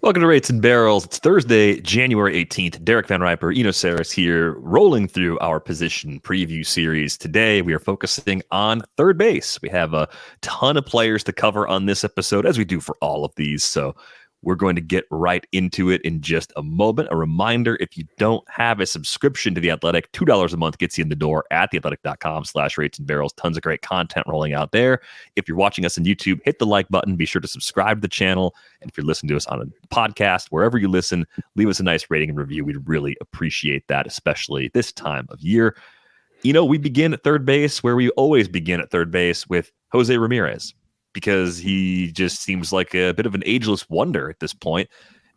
Welcome to Rates and Barrels. It's Thursday, January 18th. Derek Van Riper, Eno Saris here, rolling through our position preview series. Today, we are focusing on third base. We have a ton of players to cover on this episode, as we do for all of these. So we're going to get right into it in just a moment. A reminder, if you don't have a subscription to The Athletic, $2 a month gets you in the door at theathletic.com/rates and barrels. Tons of great content rolling out there. If you're watching us on YouTube, hit the like button. Be sure to subscribe to the channel. And if you're listening to us on a podcast, wherever you listen, leave us a nice rating and review. We'd really appreciate that, especially this time of year. You know, we begin at third base where we always begin at third base with José Ramírez, because he just seems like a bit of an ageless wonder at this point.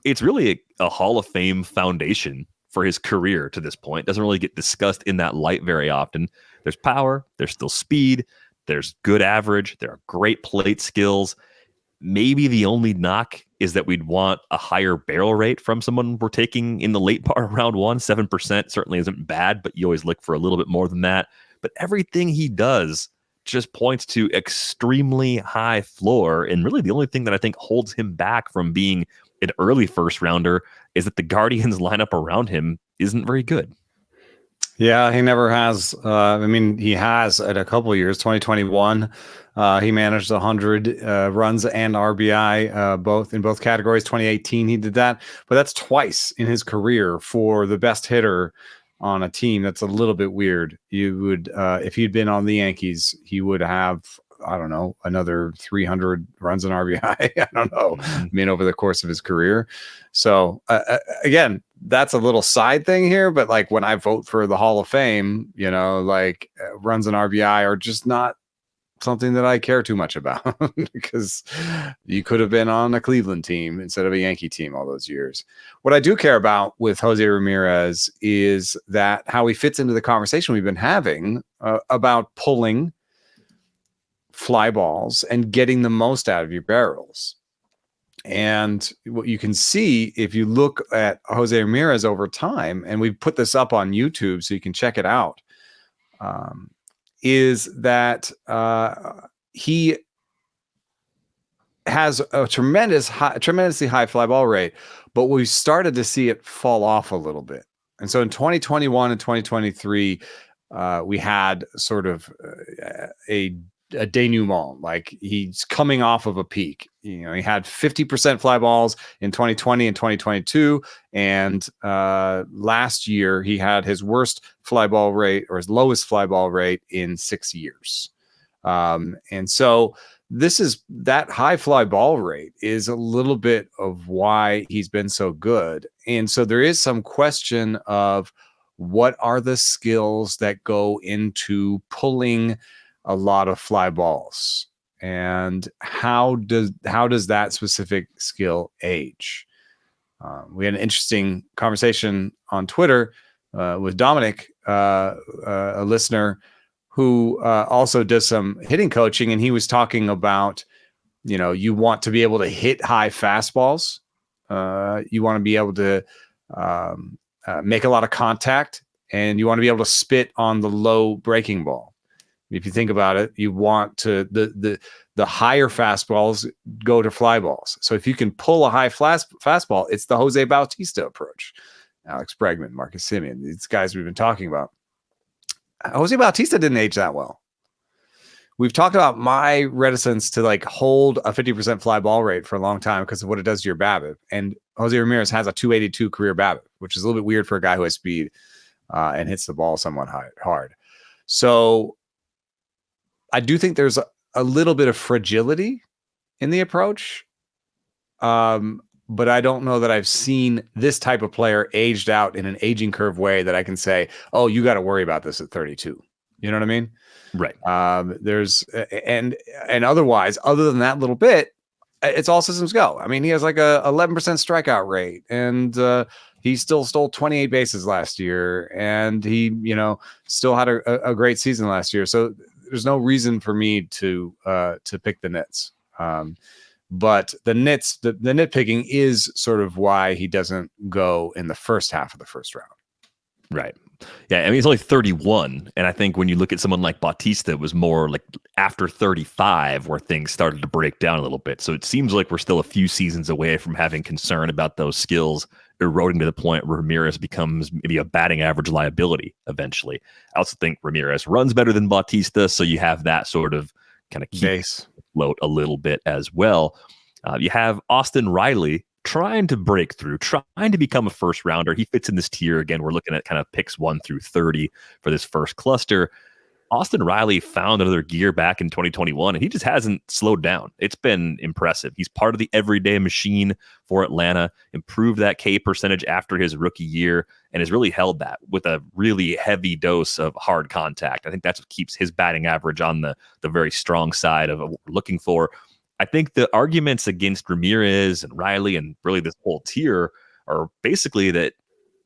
It's really a Hall of Fame foundation for his career to this point. Doesn't really get discussed in that light very often. There's power, there's still speed, there's good average, there are great plate skills. Maybe the only knock is that we'd want a higher barrel rate from someone we're taking in the late part of round one. 7% certainly isn't bad, but you always look for a little bit more than that. But everything he does just points to extremely high floor. And really the only thing that I think holds him back from being an early first rounder is that the Guardians lineup around him isn't very good. Yeah, he never has. He has at a couple of years. 2021, he managed 100 runs and RBI, both in both categories. 2018, he did that, but that's twice in his career for the best hitter on a team. That's a little bit weird. You would, if he'd been on the Yankees, he would have, I don't know, another 300 runs and RBI. I don't know. I mean, over the course of his career. So again, that's a little side thing here, but like when I vote for the Hall of Fame, you know, like runs and RBI are just not something that I care too much about because you could have been on a Cleveland team instead of a Yankee team all those years. What I do care about with José Ramírez is that how he fits into the conversation we've been having about pulling fly balls and getting the most out of your barrels. And what you can see if you look at José Ramírez over time, and we've put this up on YouTube so you can check it out, is that he has a tremendously high fly ball rate, but we started to see it fall off a little bit. And so in 2021 and 2023, we had sort of a denouement, like he's coming off of a peak. You know, he had 50% fly balls in 2020 and 2022. And last year he had his worst fly ball rate, or his lowest fly ball rate, in 6 years. And so that high fly ball rate is a little bit of why he's been so good. And so there is some question of what are the skills that go into pulling a lot of fly balls, and how does that specific skill age? We had an interesting conversation on Twitter with Dominic, a listener who also does some hitting coaching, and he was talking about, you know, you want to be able to hit high fastballs, you want to be able to make a lot of contact, and you want to be able to spit on the low breaking ball. If you think about it, you want to the higher fastballs go to fly balls. So if you can pull a high fastball, it's the Jose Bautista approach. Alex Bregman, Marcus Semien, these guys we've been talking about. Jose Bautista didn't age that well. We've talked about my reticence to like hold a 50% fly ball rate for a long time because of what it does to your BABIP. And Jose Ramírez has a 282 career BABIP, which is a little bit weird for a guy who has speed and hits the ball somewhat hard. So I do think there's a little bit of fragility in the approach, but I don't know that I've seen this type of player aged out in an aging curve way that I can say, oh, you got to worry about this at 32. You know what I mean? Right. There's and otherwise, other than that little bit, it's all systems go. I mean, he has like a 11% strikeout rate, and he still stole 28 bases last year, and he, you know, still had a great season last year. So there's no reason for me to pick the nits. But the nitpicking is sort of why he doesn't go in the first half of the first round. Right. Yeah, I mean, he's only 31. And I think when you look at someone like Bautista, it was more like after 35 where things started to break down a little bit. So it seems like we're still a few seasons away from having concern about those skills eroding to the point where Ramírez becomes maybe a batting average liability eventually. I also think Ramírez runs better than Bautista. So you have that sort of kind of keep float a little bit as well. You have Austin Riley trying to break through, trying to become a first rounder. He fits in this tier. Again, we're looking at kind of picks 1 through 30 for this first cluster. Austin Riley found another gear back in 2021, and he just hasn't slowed down. It's been impressive. He's part of the everyday machine for Atlanta, improved that K percentage after his rookie year, and has really held that with a really heavy dose of hard contact. I think that's what keeps his batting average on the very strong side of what we're looking for. I think the arguments against Ramírez and Riley and really this whole tier are basically that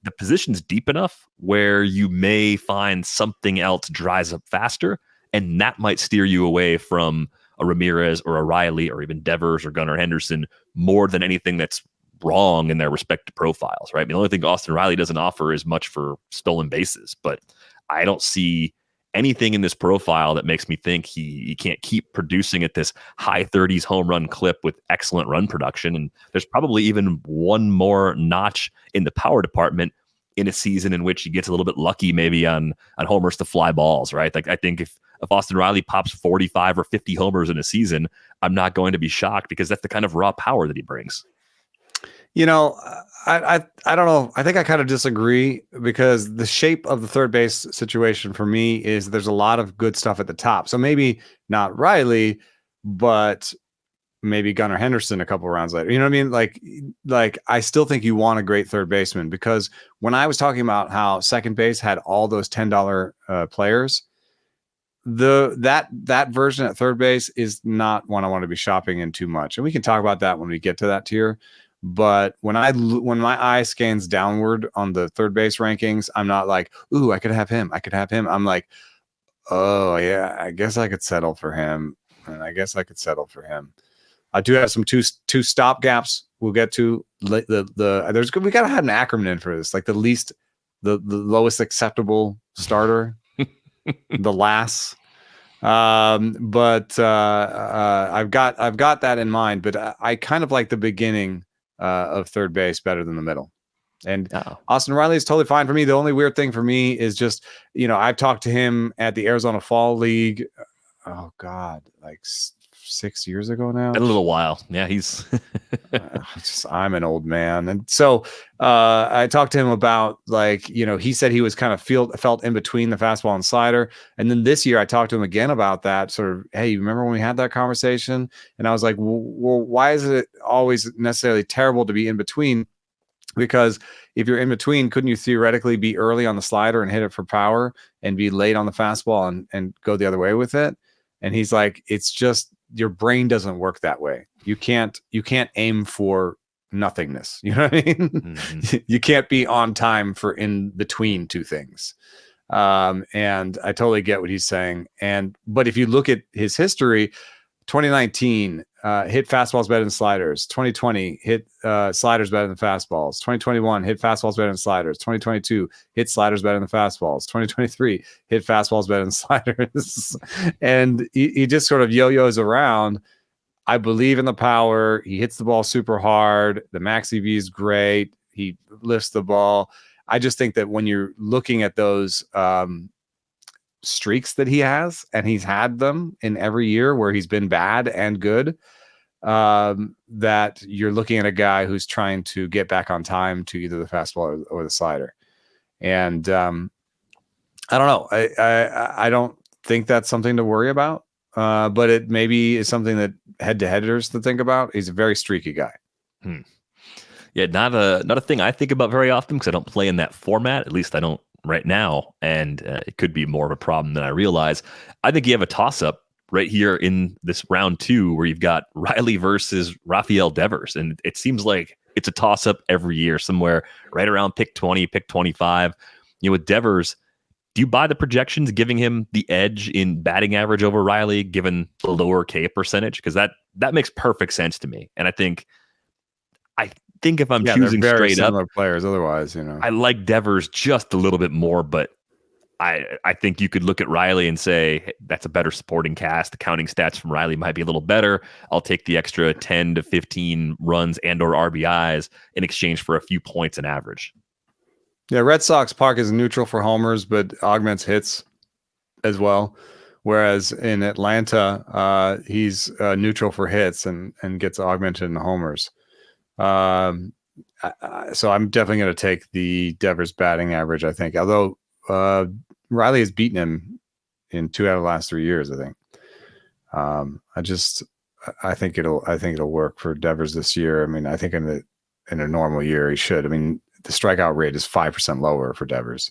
the position's deep enough where you may find something else dries up faster, and that might steer you away from a Ramírez or a Riley or even Devers or Gunnar Henderson more than anything that's wrong in their respective profiles, right? I mean, the only thing Austin Riley doesn't offer is much for stolen bases, but I don't see anything in this profile that makes me think he can't keep producing at this high 30s home run clip with excellent run production. And there's probably even one more notch in the power department in a season in which he gets a little bit lucky maybe on homers to fly balls, right? Like I think if Austin Riley pops 45 or 50 homers in a season, I'm not going to be shocked because that's the kind of raw power that he brings. You know, I don't know. I think I kind of disagree because the shape of the third base situation for me is there's a lot of good stuff at the top. So maybe not Riley, but maybe Gunnar Henderson a couple rounds later. You know what I mean? Like I still think you want a great third baseman because when I was talking about how second base had all those $10 players, that version at third base is not one I want to be shopping in too much. And we can talk about that when we get to that tier. But when my eye scans downward on the third base rankings, I'm not like, ooh, I could have him. I'm like, oh yeah, I guess I could settle for him. And I guess I could settle for him. I do have some two stop gaps. We'll get to we got to have an acronym for this, like the lowest acceptable starter, the last. But I've got that in mind. But I kind of like the beginning of third base better than the middle. And Austin Riley is totally fine for me. The only weird thing for me is just, I've talked to him at the Arizona Fall League. Oh God, like 6 years ago now. Been a little while. Yeah, he's I'm an old man. And so I talked to him about he said he was kind of felt in between the fastball and slider. And then this year I talked to him again about that sort of, hey, you remember when we had that conversation? And I was like, well, why is it always necessarily terrible to be in between? Because if you're in between, couldn't you theoretically be early on the slider and hit it for power and be late on the fastball and go the other way with it? And he's like, it's just your brain doesn't work that way. You can't aim for nothingness. You know what I mean? Mm-hmm. You can't be on time for in between two things. And I totally get what he's saying. But if you look at his history, 2019 hit fastballs better than sliders. 2020 hit sliders better than fastballs. 2021 hit fastballs better than sliders. 2022 hit sliders better than fastballs. 2023 hit fastballs better than sliders. And he just sort of yo-yos around. I believe in the power. He hits the ball super hard. The max EV is great. He lifts the ball. I just think that when you're looking at those streaks that he has, and he's had them in every year where he's been bad and good, that you're looking at a guy who's trying to get back on time to either the fastball or the slider. And I don't know. I don't think that's something to worry about. But it maybe is something that head-to-headers to think about. He's a very streaky guy. Yeah, not a thing I think about very often because I don't play in that format. At least I don't right now, and it could be more of a problem than I realize. I think you have a toss-up right here in this round 2 where you've got Riley versus Rafael Devers, and it seems like it's a toss-up every year somewhere right around pick 20, pick 25. With Devers, do you buy the projections giving him the edge in batting average over Riley given the lower K percentage? Because that makes perfect sense to me. And I think think if I'm they're choosing very straight up, similar players otherwise, you know. I like Devers just a little bit more, but I think you could look at Riley and say, hey, that's a better supporting cast. The counting stats from Riley might be a little better. I'll take the extra 10 to 15 runs and or RBIs in exchange for a few points in average. Yeah, Red Sox Park is neutral for homers, but augments hits as well. Whereas in Atlanta, he's neutral for hits and gets augmented in the homers. So I'm definitely going to take the Devers batting average, I think. Although Riley has beaten him in 2 out of the last 3 years, I think. I think it'll work for Devers this year. I mean, I think in a normal year he should. I mean, the strikeout rate is 5% lower for Devers.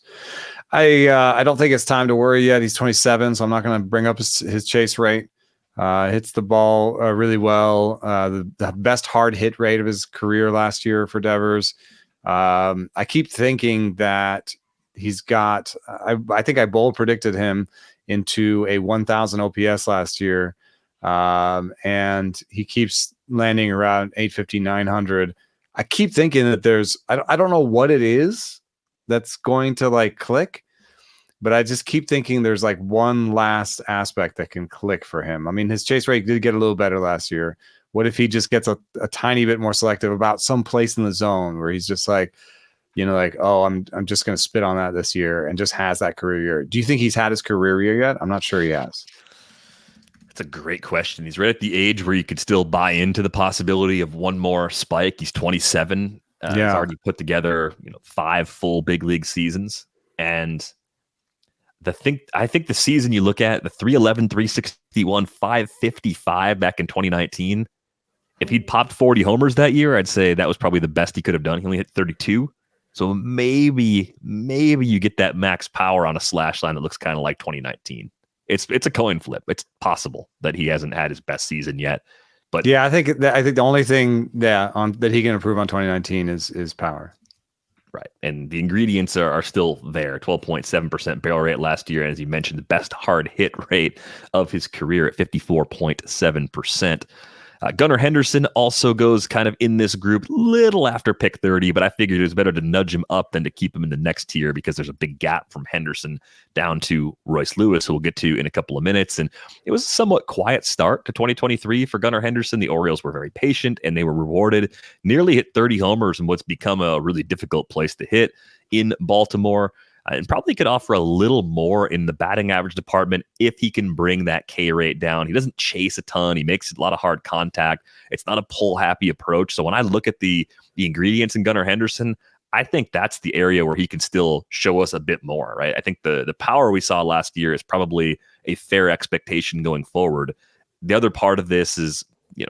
I don't think it's time to worry yet. He's 27, so I'm not going to bring up his chase rate. Hits the ball really well. The best hard hit rate of his career last year for Devers. I keep thinking that he's got. I think I bold predicted him into a 1,000 OPS last year, and he keeps landing around 850, 900. I keep thinking that there's. I don't know what it is that's going to like click. But I just keep thinking there's like one last aspect that can click for him. I mean, his chase rate did get a little better last year. What if he just gets a tiny bit more selective about some place in the zone where he's just like, like, oh, I'm just going to spit on that this year and just has that career year. Do you think he's had his career year yet? I'm not sure he has. That's a great question. He's right at the age where you could still buy into the possibility of one more spike. He's 27. He's already put together 5 full big league seasons. And I think the season you look at, the 311, 361, 555 back in 2019, if he'd popped 40 homers that year, I'd say that was probably the best he could have done. He only hit 32. So maybe you get that max power on a slash line that looks kind of like 2019. It's a coin flip. It's possible that he hasn't had his best season yet. But yeah, I think the only thing that he can improve on 2019 is power. Right. And the ingredients are still there. 12.7% barrel rate last year. And as you mentioned, the best hard hit rate of his career at 54.7%. Gunnar Henderson also goes kind of in this group, little after pick 30, but I figured it was better to nudge him up than to keep him in the next tier because there's a big gap from Henderson down to Royce Lewis, who we'll get to in a couple of minutes. And it was a somewhat quiet start to 2023 for Gunnar Henderson. The Orioles were very patient and they were rewarded. Nearly hit 30 homers in what's become a really difficult place to hit in Baltimore. And probably could offer a little more in the batting average department if he can bring that K rate down. He doesn't chase a ton. He makes a lot of hard contact. It's not a pull-happy approach. So when I look at the ingredients in Gunnar Henderson, I think that's the area where he can still show us a bit more, right? I think the power we saw last year is probably a fair expectation going forward. The other part of this is,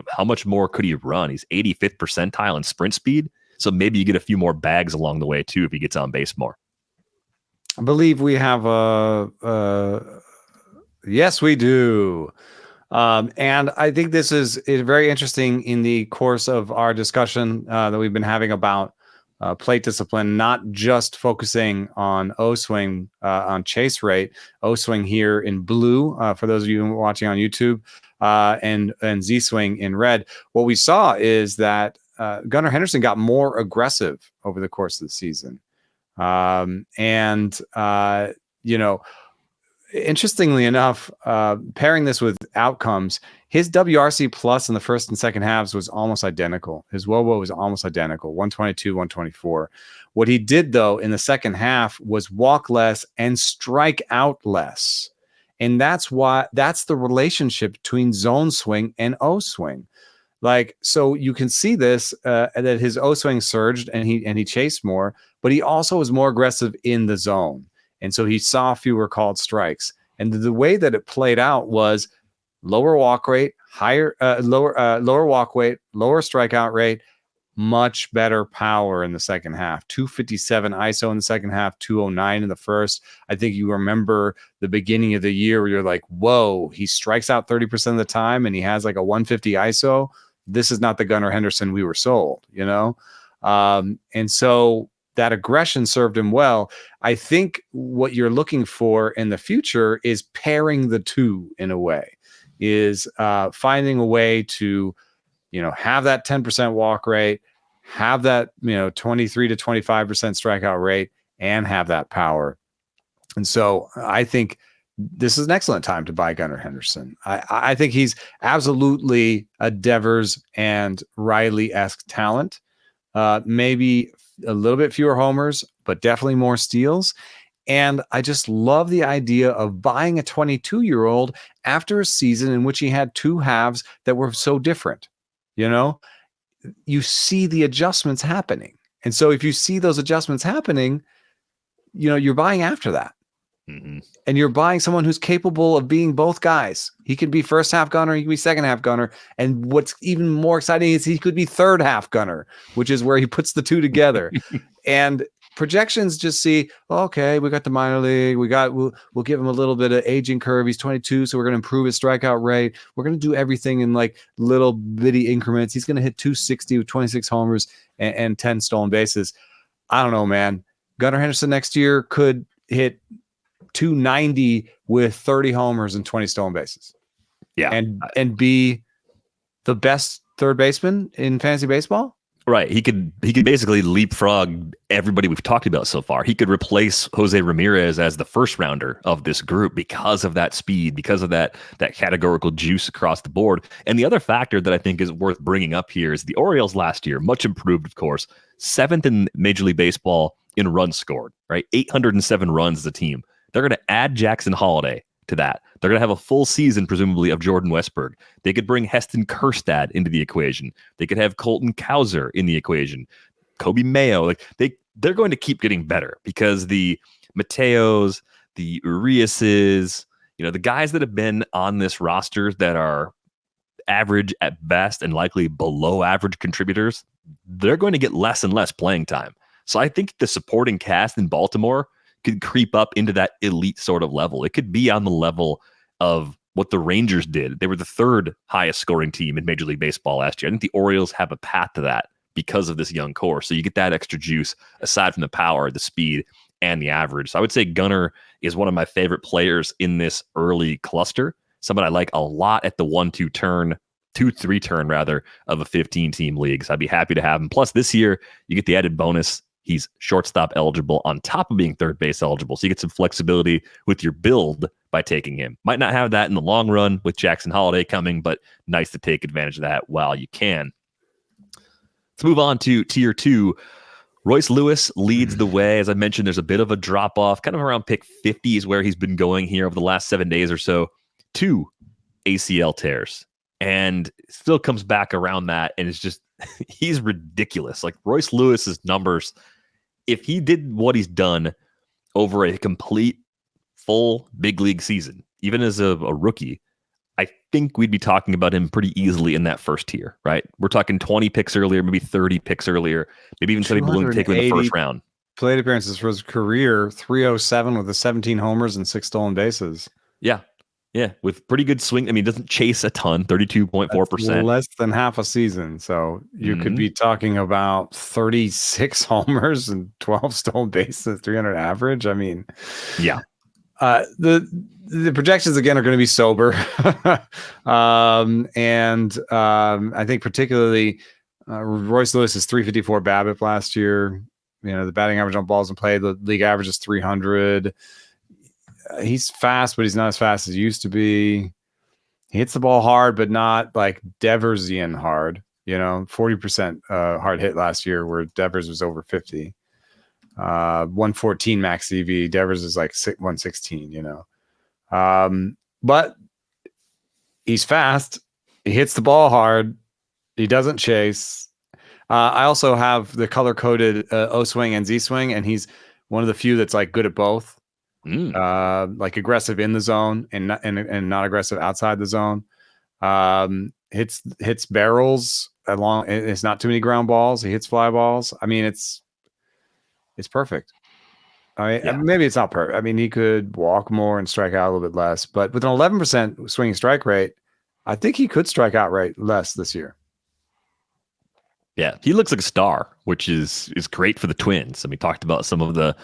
how much more could he run? He's 85th percentile in sprint speed. So maybe you get a few more bags along the way too if he gets on base more. I believe we have yes, we do. And I think this is very interesting in the course of our discussion that we've been having about plate discipline, not just focusing on O-swing, on chase rate, O-swing here in blue, for those of you watching on YouTube, and Z-swing in red. What we saw is that Gunnar Henderson got more aggressive over the course of the season. Interestingly enough, pairing this with outcomes, his WRC plus in the first and second halves was almost identical. His WOBO was almost identical, 122, 124. What he did, though, in the second half was walk less and strike out less. And that's the relationship between zone swing and O swing. So you can see this, that his O swing surged and he chased more, but he also was more aggressive in the zone. And so he saw fewer called strikes. And the way that it played out was lower walk rate, lower walk rate, lower strikeout rate, much better power in the second half. 257 ISO in the second half, 209 in the first. I think you remember the beginning of the year where you're like, whoa, he strikes out 30% of the time and he has like a 150 ISO. This is not the Gunnar Henderson we were sold, And so that aggression served him well. I think what you're looking for in the future is pairing the two in a way, is finding a way to, have that 10% walk rate, have that, 23 to 25% strikeout rate, and have that power. And so I think this is an excellent time to buy Gunnar Henderson. I think he's absolutely a Devers and Riley-esque talent. Maybe a little bit fewer homers, but definitely more steals. And I just love the idea of buying a 22-year-old after a season in which he had two halves that were so different. You see the adjustments happening. And so if you see those adjustments happening, you're buying after that. Mm-hmm. And you're buying someone who's capable of being both guys. He can be first half Gunner, he can be second half Gunner. And what's even more exciting is he could be third half Gunner, which is where he puts the two together. And projections just see, okay, we got the minor league. We'll give him a little bit of aging curve. He's 22, so we're going to improve his strikeout rate. We're going to do everything in like little bitty increments. He's going to hit 260 with 26 homers and 10 stolen bases. I don't know, man. Gunnar Henderson next year could hit 290 with 30 homers and 20 stolen bases. Yeah. And be the best third baseman in fantasy baseball. Right. He could basically leapfrog everybody we've talked about so far. He could replace Jose Ramírez as the first rounder of this group because of that speed, because of that categorical juice across the board. And the other factor that I think is worth bringing up here is the Orioles last year, much improved, of course, 7th in Major League Baseball in runs scored, right? 807 runs as a team. They're going to add Jackson Holiday to that. They're going to have a full season, presumably, of Jordan Westberg. They could bring Heston Kjerstad into the equation. They could have Colton Cowser in the equation. Kobe Mayo. They're going to keep getting better because the Mateos, the Uriases, the guys that have been on this roster that are average at best and likely below average contributors, they're going to get less and less playing time. So I think the supporting cast in Baltimore could creep up into that elite sort of level. It could be on the level of what the Rangers did. They were the third highest scoring team in Major League Baseball last year. I think the Orioles have a path to that because of this young core. So you get that extra juice aside from the power, the speed, and the average. So I would say Gunnar is one of my favorite players in this early cluster. Someone I like a lot at the 1-2 turn, 2-3 turn rather, of a 15-team league. So I'd be happy to have him. Plus this year, you get the added bonus. He's shortstop eligible on top of being third base eligible. So you get some flexibility with your build by taking him. Might not have that in the long run with Jackson Holiday coming, but nice to take advantage of that while you can. Let's move on to tier 2. Royce Lewis leads the way. As I mentioned, there's a bit of a drop off, kind of around pick 50 is where he's been going here over the last 7 days or so. 2 ACL tears. And still comes back around that. And it's just, he's ridiculous. Like Royce Lewis's numbers, if he did what he's done over a complete full big league season, even as a rookie, I think we'd be talking about him pretty easily in that first tier, right? We're talking 20 picks earlier, maybe 30 picks earlier, maybe even some people willing to take him in the first round. Plate appearances for his career, 307 with the 17 homers and 6 stolen bases. Yeah, with pretty good swing. I mean, it doesn't chase a ton, 32.4%. Less than half a season. So you could be talking about 36 homers and 12 stolen bases, 300 average. I mean, yeah. The projections, again, are going to be sober. I think particularly Royce Lewis is 354 BABIP last year. The batting average on balls in play, the league average is 300. He's fast, but he's not as fast as he used to be. He hits the ball hard, but not like Deversian hard. 40% hard hit last year, where Devers was over 50. 114 max CV. Devers is like 116. But he's fast. He hits the ball hard. He doesn't chase. I also have the color coded O swing and Z swing, and he's one of the few that's like good at both. Like aggressive in the zone and not aggressive outside the zone. Hits barrels along. It's not too many ground balls. He hits fly balls. I mean, it's perfect. Maybe it's not perfect. I mean, he could walk more and strike out a little bit less, but with an 11% swinging strike rate, I think he could strike out rate less this year. Yeah, he looks like a star, which is great for the Twins. And we talked about some of the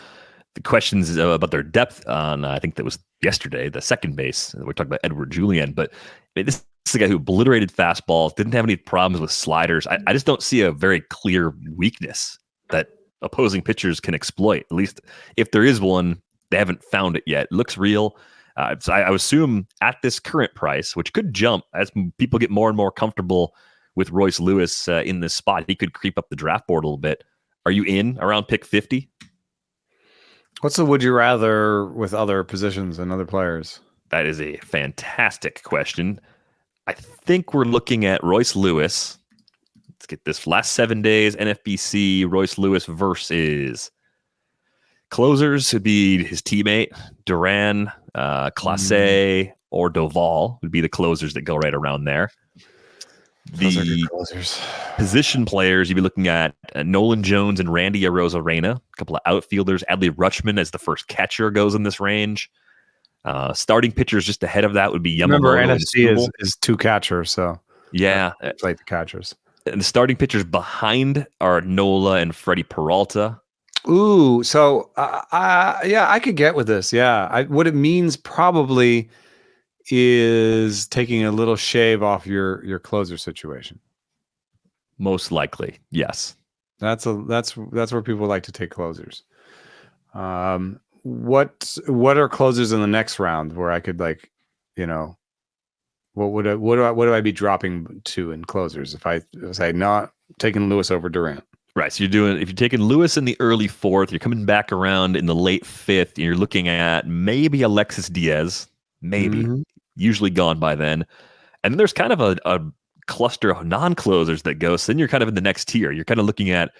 questions about their depth on, I think that was yesterday, the second base. We talked about Edward Julian, but this is a guy who obliterated fastballs, didn't have any problems with sliders. I just don't see a very clear weakness that opposing pitchers can exploit. At least if there is one, they haven't found it yet. It looks real. So I assume at this current price, which could jump as people get more and more comfortable with Royce Lewis in this spot, he could creep up the draft board a little bit. Are you in around pick 50? What's the would you rather with other positions and other players? That is a fantastic question. I think we're looking at Royce Lewis. Let's get this last 7 days. NFBC Royce Lewis versus closers would be his teammate Duran, Clase, or Doval would be the closers that go right around there. Those are good closers. Position players, you'd be looking at Nolan Jones and Randy Arozarena, a couple of outfielders. Adley Rutschman as the first catcher goes in this range. Starting pitchers just ahead of that would be Yamamoto. Remember, NFC is two catchers, so yeah, like the catchers. And the starting pitchers behind are Nola and Freddie Peralta. Ooh, so yeah, I could get with this. Yeah, what it means probably is taking a little shave off your closer situation. Most likely, yes. That's where people like to take closers. What are closers in the next round where I could what do I be dropping to in closers if I say not taking Lewis over Durant? Right. So if you're taking Lewis in the early 4th, you're coming back around in the late 5th, and you're looking at maybe Alexis Diaz, maybe. Usually gone by then. And then there's kind of a cluster of non-closers that go. So then you're kind of in the next tier. You're kind of looking at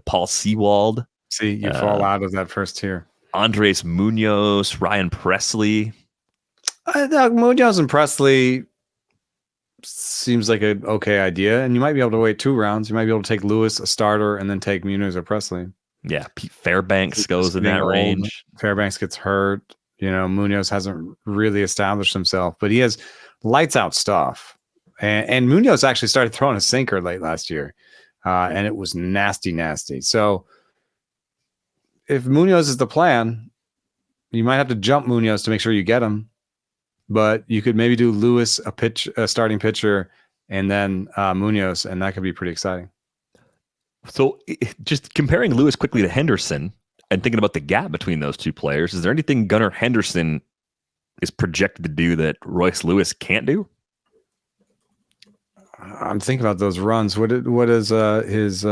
Paul Sewald. See, you fall out of that first tier. Andres Munoz, Ryan Presley. Munoz and Presley seems like an okay idea. And you might be able to wait 2 rounds. You might be able to take Lewis, a starter, and then take Munoz or Presley. Yeah, Pete Fairbanks goes in that range. Fairbanks gets hurt. Munoz hasn't really established himself, but he has lights out stuff. And Munoz actually started throwing a sinker late last year, and it was nasty. So if Munoz is the plan, you might have to jump Munoz to make sure you get him. But you could maybe do Lewis, a starting pitcher, and then Munoz, and that could be pretty exciting. So just comparing Lewis quickly to Henderson, and thinking about the gap between those two players, is there anything Gunnar Henderson is projected to do that Royce Lewis can't do? I'm thinking about those runs. What is his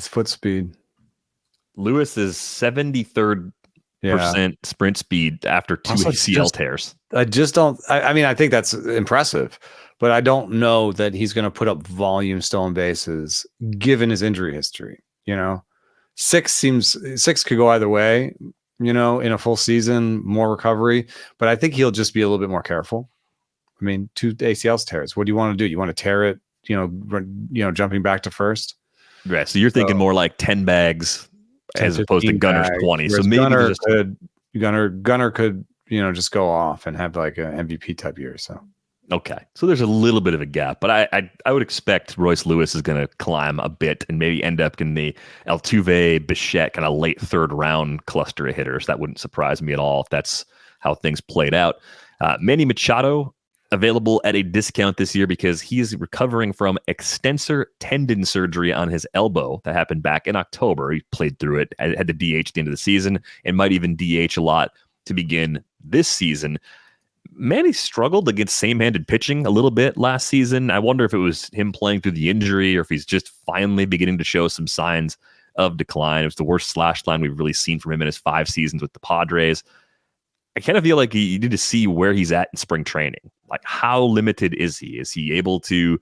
foot speed? Lewis is 73rd percent sprint speed after 2 ACL tears. I just don't. I mean, I think that's impressive, but I don't know that he's going to put up volume stolen bases given his injury history. 6 could go either way, in a full season, more recovery, but I think he'll just be a little bit more careful. I mean, 2 ACL tears. What do you want to do? You want to tear it, jumping back to first? Right. So you're thinking more like 10 bags as opposed to Gunner's 20. So maybe Gunnar could, just go off and have like an MVP type year. So. Okay, so there's a little bit of a gap, but I would expect Royce Lewis is going to climb a bit and maybe end up in the Altuve, Bichette kind of late 3rd round cluster of hitters. That wouldn't surprise me at all if that's how things played out. Manny Machado available at a discount this year because he is recovering from extensor tendon surgery on his elbow that happened back in October. He played through it, had to DH at the end of the season, and might even DH a lot to begin this season. Manny struggled against same-handed pitching a little bit last season. I wonder if it was him playing through the injury or if he's just finally beginning to show some signs of decline. It was the worst slash line we've really seen from him in his 5 seasons with the Padres. I kind of feel like you need to see where he's at in spring training. Like, how limited is he? Is he able to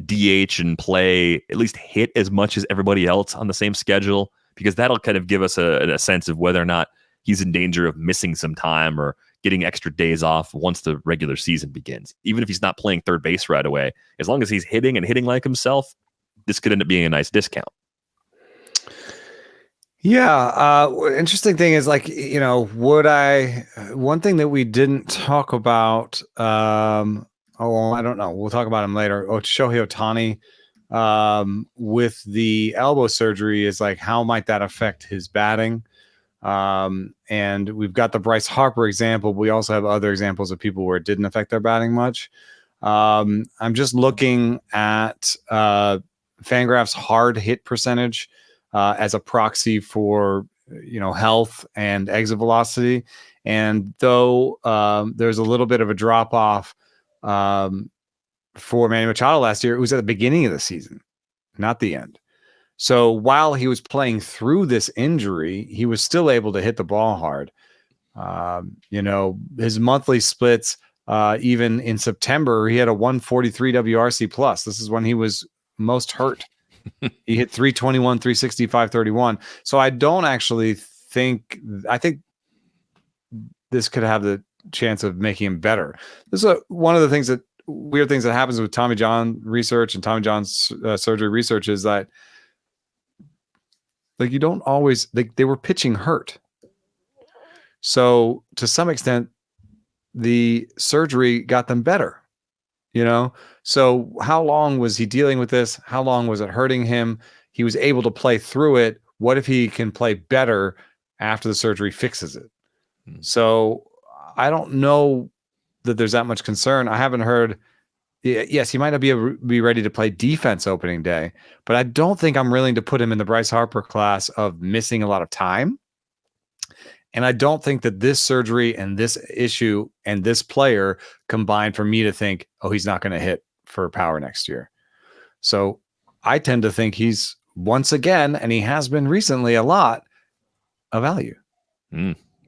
DH and play, at least hit as much as everybody else on the same schedule? Because that'll kind of give us a sense of whether or not he's in danger of missing some time or getting extra days off once the regular season begins. Even if he's not playing third base right away, as long as he's hitting like himself, this could end up being a nice discount. Yeah. Interesting thing is, like, one thing that we didn't talk about, I don't know. We'll talk about him later. Shohei Ohtani, with the elbow surgery, is like, how might that affect his batting? And we've got the Bryce Harper example. But we also have other examples of people where it didn't affect their batting much. I'm just looking at Fangraph's hard hit percentage as a proxy for health and exit velocity. And though there's a little bit of a drop off for Manny Machado last year, it was at the beginning of the season, not the end. So while he was playing through this injury, he was still able to hit the ball hard. His monthly splits, even in September, he had a 143 WRC plus. This is when he was most hurt. He hit 321, 365, 31. So I don't actually think, I think this could have the chance of making him better. This is one of the weird things that happens with Tommy John research and Tommy John's surgery research is that you don't always, they were pitching hurt. So to some extent, the surgery got them better, So how long was he dealing with this? How long was it hurting him? He was able to play through it. What if he can play better after the surgery fixes it? So I don't know that there's that much concern. I haven't heard. Yes, he might not be ready to play defense opening day, but I don't think I'm willing to put him in the Bryce Harper class of missing a lot of time. And I don't think that this surgery and this issue and this player combined for me to think, oh, he's not going to hit for power next year. So I tend to think he's once again, and he has been recently, a lot of value.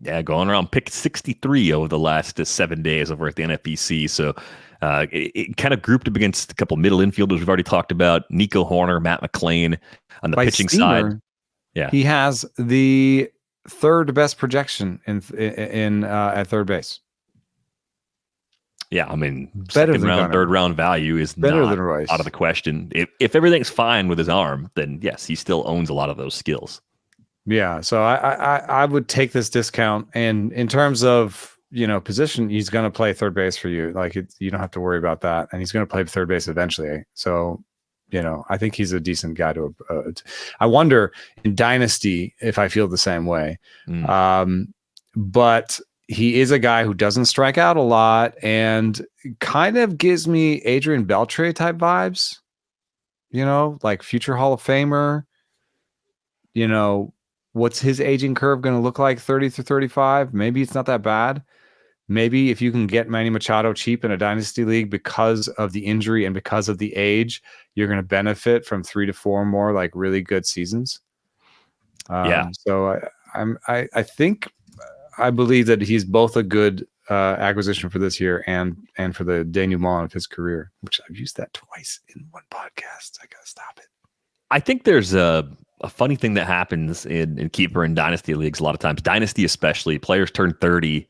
Yeah, going around pick 63 over the last 7 days over at the NFBC. So it kind of grouped up against a couple middle infielders we've already talked about, Nico Horner, Matt McLean on the pitching side. Yeah, he has the third best projection in at third base. Yeah, I mean, second round, third round value is better than Royce. Out of the question. If everything's fine with his arm, then yes, he still owns a lot of those skills. Yeah, so I would take this discount, and in terms of position, he's going to play third base for you. You don't have to worry about that, and he's going to play third base eventually. So, I think he's a decent guy to. I wonder in Dynasty if I feel the same way, but he is a guy who doesn't strike out a lot, and kind of gives me Adrian Beltre type vibes. Like future Hall of Famer. What's his aging curve going to look like? 30 through 35? Maybe it's not that bad. Maybe if you can get Manny Machado cheap in a dynasty league because of the injury and because of the age, you're going to benefit from 3 to 4 more really good seasons. So I believe that he's both a good acquisition for this year and for the denouement of his career, which I've used that twice in one podcast. I got to stop it. I think there's a funny thing that happens in keeper and dynasty leagues a lot of times, dynasty especially, players turn 30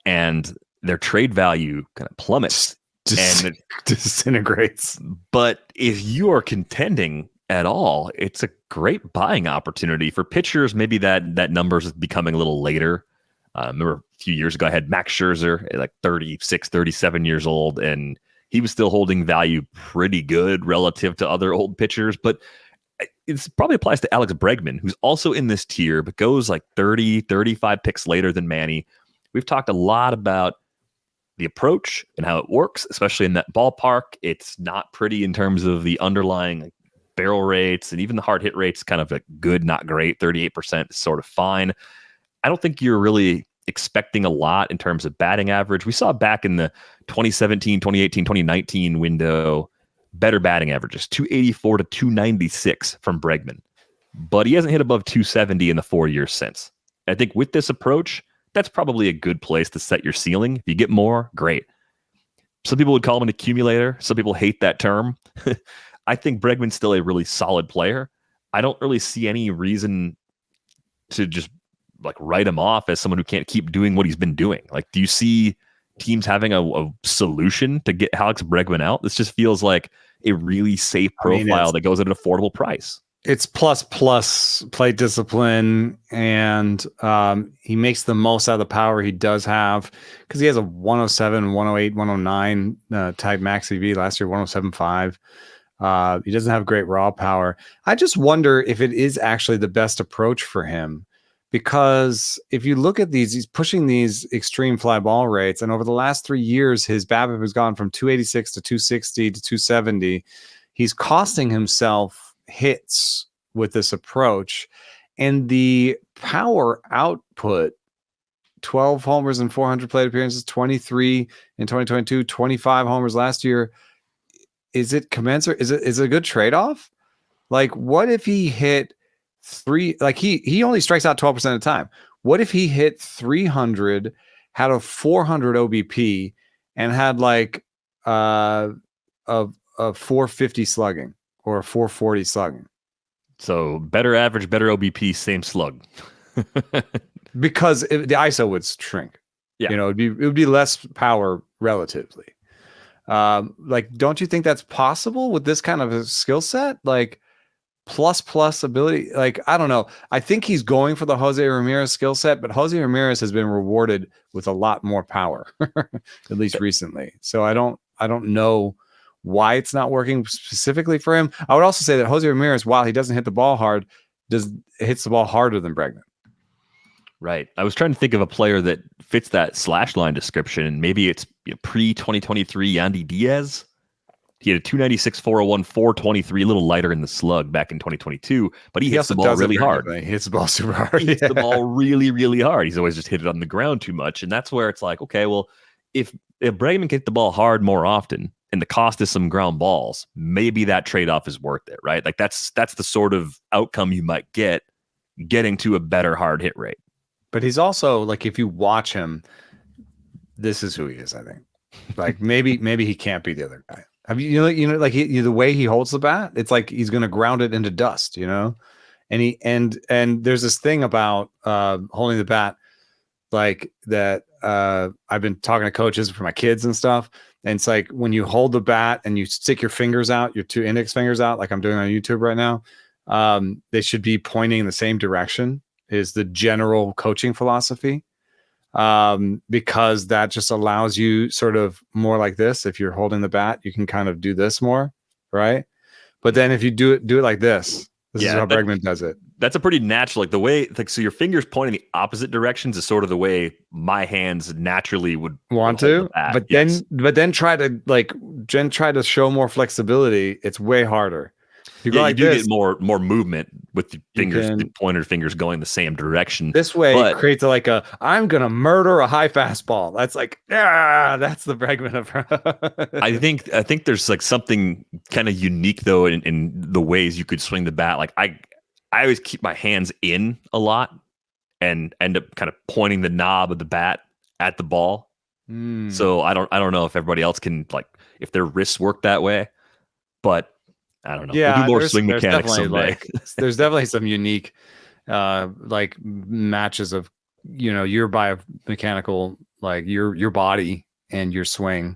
and their trade value kind of plummets and it disintegrates. But if you are contending at all, it's a great buying opportunity for pitchers. Maybe that number is becoming a little later. I remember a few years ago, I had Max Scherzer at 36, 37 years old, and he was still holding value pretty good relative to other old pitchers, but it probably applies to Alex Bregman, who's also in this tier, but goes 30, 35 picks later than Manny. We've talked a lot about the approach and how it works, especially in that ballpark. It's not pretty in terms of the underlying barrel rates, and even the hard hit rates kind of good, not great. 38% is sort of fine. I don't think you're really expecting a lot in terms of batting average. We saw back in the 2017, 2018, 2019 window, better batting averages, 284 to 296 from Bregman. But he hasn't hit above 270 in the 4 years since. I think with this approach, that's probably a good place to set your ceiling. If you get more, great. Some people would call him an accumulator. Some people hate that term. I think Bregman's still a really solid player. I don't really see any reason to just write him off as someone who can't keep doing what he's been doing. Do you see teams having a solution to get Alex Bregman out? This just feels like a really safe profile that goes at an affordable price. It's plus plate discipline, and he makes the most out of the power he does have, because he has a 107, 108, 109 type max EV. Last year, 107.5. He doesn't have great raw power. I just wonder if it is actually the best approach for him, because if you look at these, he's pushing these extreme fly ball rates. And over the last 3 years, his BABIP has gone from 286 to 260 to 270. He's costing himself hits with this approach. And the power output, 12 homers and 400 plate appearances, 23 in 2022, 25 homers last year. Is it commensurate? Is it a good trade-off? Like, what if he hit he only strikes out 12% of the time. What if he hit 300, had a 400 OBP, and had like a 450 slugging or a 440 slugging? So better average, better OBP, same slug. Because the ISO would shrink. Yeah. It would be less power relatively. Like, don't you think that's possible with this kind of a skill set? Like, plus ability. Like, I don't know. I think he's going for the Jose Ramirez skill set, but Jose Ramirez has been rewarded with a lot more power, at least recently. So I don't know why it's not working specifically for him. I would also say that Jose Ramirez, while he doesn't hit the ball hard, hits the ball harder than Bregman. Right. I was trying to think of a player that fits that slash line description, and maybe it's pre-2023 Yandy Diaz. He had a 296, 401, 423, a little lighter in the slug back in 2022, but he hits the ball really hard. He hits the ball super hard. He hits the ball really, really hard. He's always just hit it on the ground too much. And that's where it's like, okay, well, if Bregman can hit the ball hard more often and the cost is some ground balls, maybe that trade-off is worth it, right? Like that's the sort of outcome you might get getting to a better hard hit rate. But he's also, like, if you watch him, this is who he is, I think. Like, maybe he can't be the other guy. Have the way he holds the bat, it's like he's going to ground it into dust, and there's this thing about holding the bat like that. I've been talking to coaches for my kids and stuff. And it's like when you hold the bat and you stick your fingers out, your two index fingers out, like I'm doing on YouTube right now, they should be pointing in the same direction is the general coaching philosophy. Because that just allows you sort of more like this. If you're holding the bat, you can kind of do this more, right? But then if you do it like this is how Bregman does it. That's a pretty natural, like the way, like, so your fingers pointing the opposite directions is sort of the way my hands naturally would want to, but then try to show more flexibility. It's way harder. You go like you do this, get more movement with the fingers, the pointer fingers going the same direction. This way it creates I'm gonna murder a high fastball. That's like, that's the Bregman of I think there's like something kind of unique though in the ways you could swing the bat. Like I always keep my hands in a lot and end up kind of pointing the knob of the bat at the ball. So I don't know if everybody else can, like, if their wrists work that way, but I don't know. Yeah, we'll do more swing mechanics someday. There's definitely some unique like matches of your biomechanical, like your body and your swing,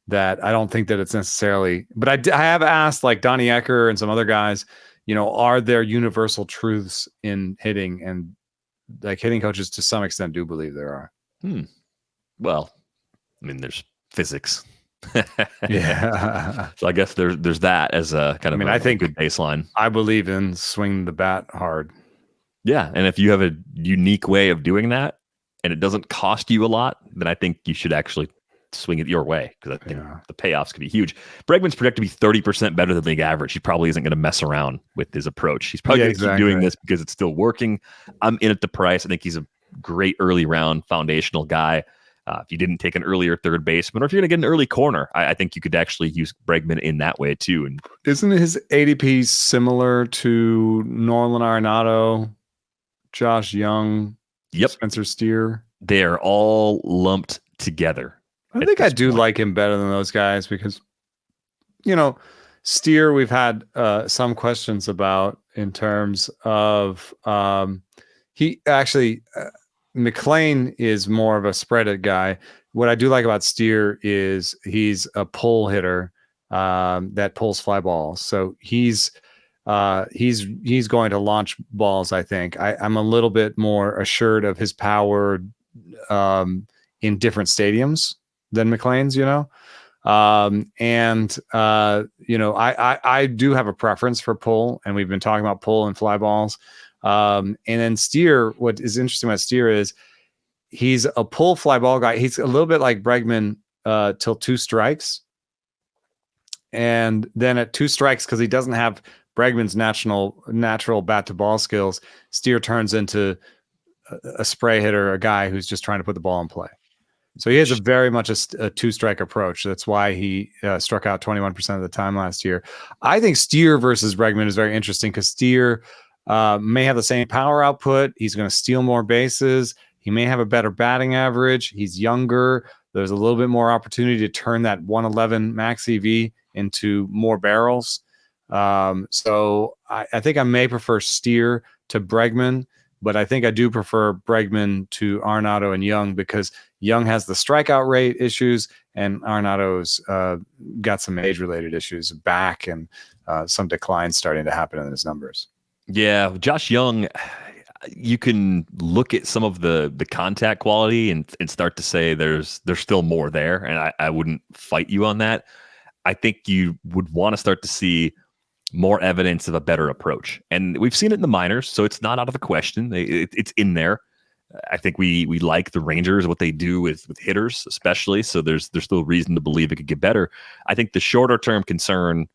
that I don't think that it's necessarily. But I have asked, like, Donnie Ecker and some other guys, are there universal truths in hitting? And like hitting coaches to some extent do believe there are. Well, I mean, there's physics. Yeah. So I guess there's that as a kind of I think good baseline. I believe in swing the bat hard. Yeah, and if you have a unique way of doing that and it doesn't cost you a lot, then I think you should actually swing it your way, because I think the payoffs could be huge. Bregman's projected to be 30% better than league average. He probably isn't going to mess around with his approach. He's probably going to keep doing this because it's still working. I'm in at the price. I think he's a great early round foundational guy. If you didn't take an earlier third baseman, or if you're going to get an early corner, I think you could actually use Bregman in that way too. And isn't his ADP similar to Nolan Arenado, Josh Jung, Spencer Steer? They're all lumped together. I think I do like him better than those guys because, Steer, we've had some questions about in terms of he actually McLean is more of a spread it guy. What I do like about Steer is he's a pull hitter that pulls fly balls. So he's going to launch balls. I think I'm a little bit more assured of his power in different stadiums than McLean's, I do have a preference for pull, and we've been talking about pull and fly balls. And then Steer, what is interesting about Steer is he's a pull fly ball guy. He's a little bit like Bregman till 2 strikes. And then at 2 strikes, because he doesn't have Bregman's natural bat to ball skills, Steer turns into a spray hitter, a guy who's just trying to put the ball in play. So he has a very much a 2-strike approach. That's why he struck out 21% of the time last year. I think Steer versus Bregman is very interesting because Steer may have the same power output. He's going to steal more bases. He may have a better batting average. He's younger. There's a little bit more opportunity to turn that 111 max EV into more barrels. So I think I may prefer Steer to Bregman, but I think I do prefer Bregman to Arenado and Jung because Jung has the strikeout rate issues and Arenado's got some age-related issues, back and some decline starting to happen in his numbers. Yeah, Josh Jung, you can look at some of the contact quality and start to say there's still more there, and I wouldn't fight you on that. I think you would want to start to see more evidence of a better approach. And we've seen it in the minors, so it's not out of the question. It's in there. I think we like the Rangers, what they do with hitters, especially. So there's still reason to believe it could get better. I think the shorter term concern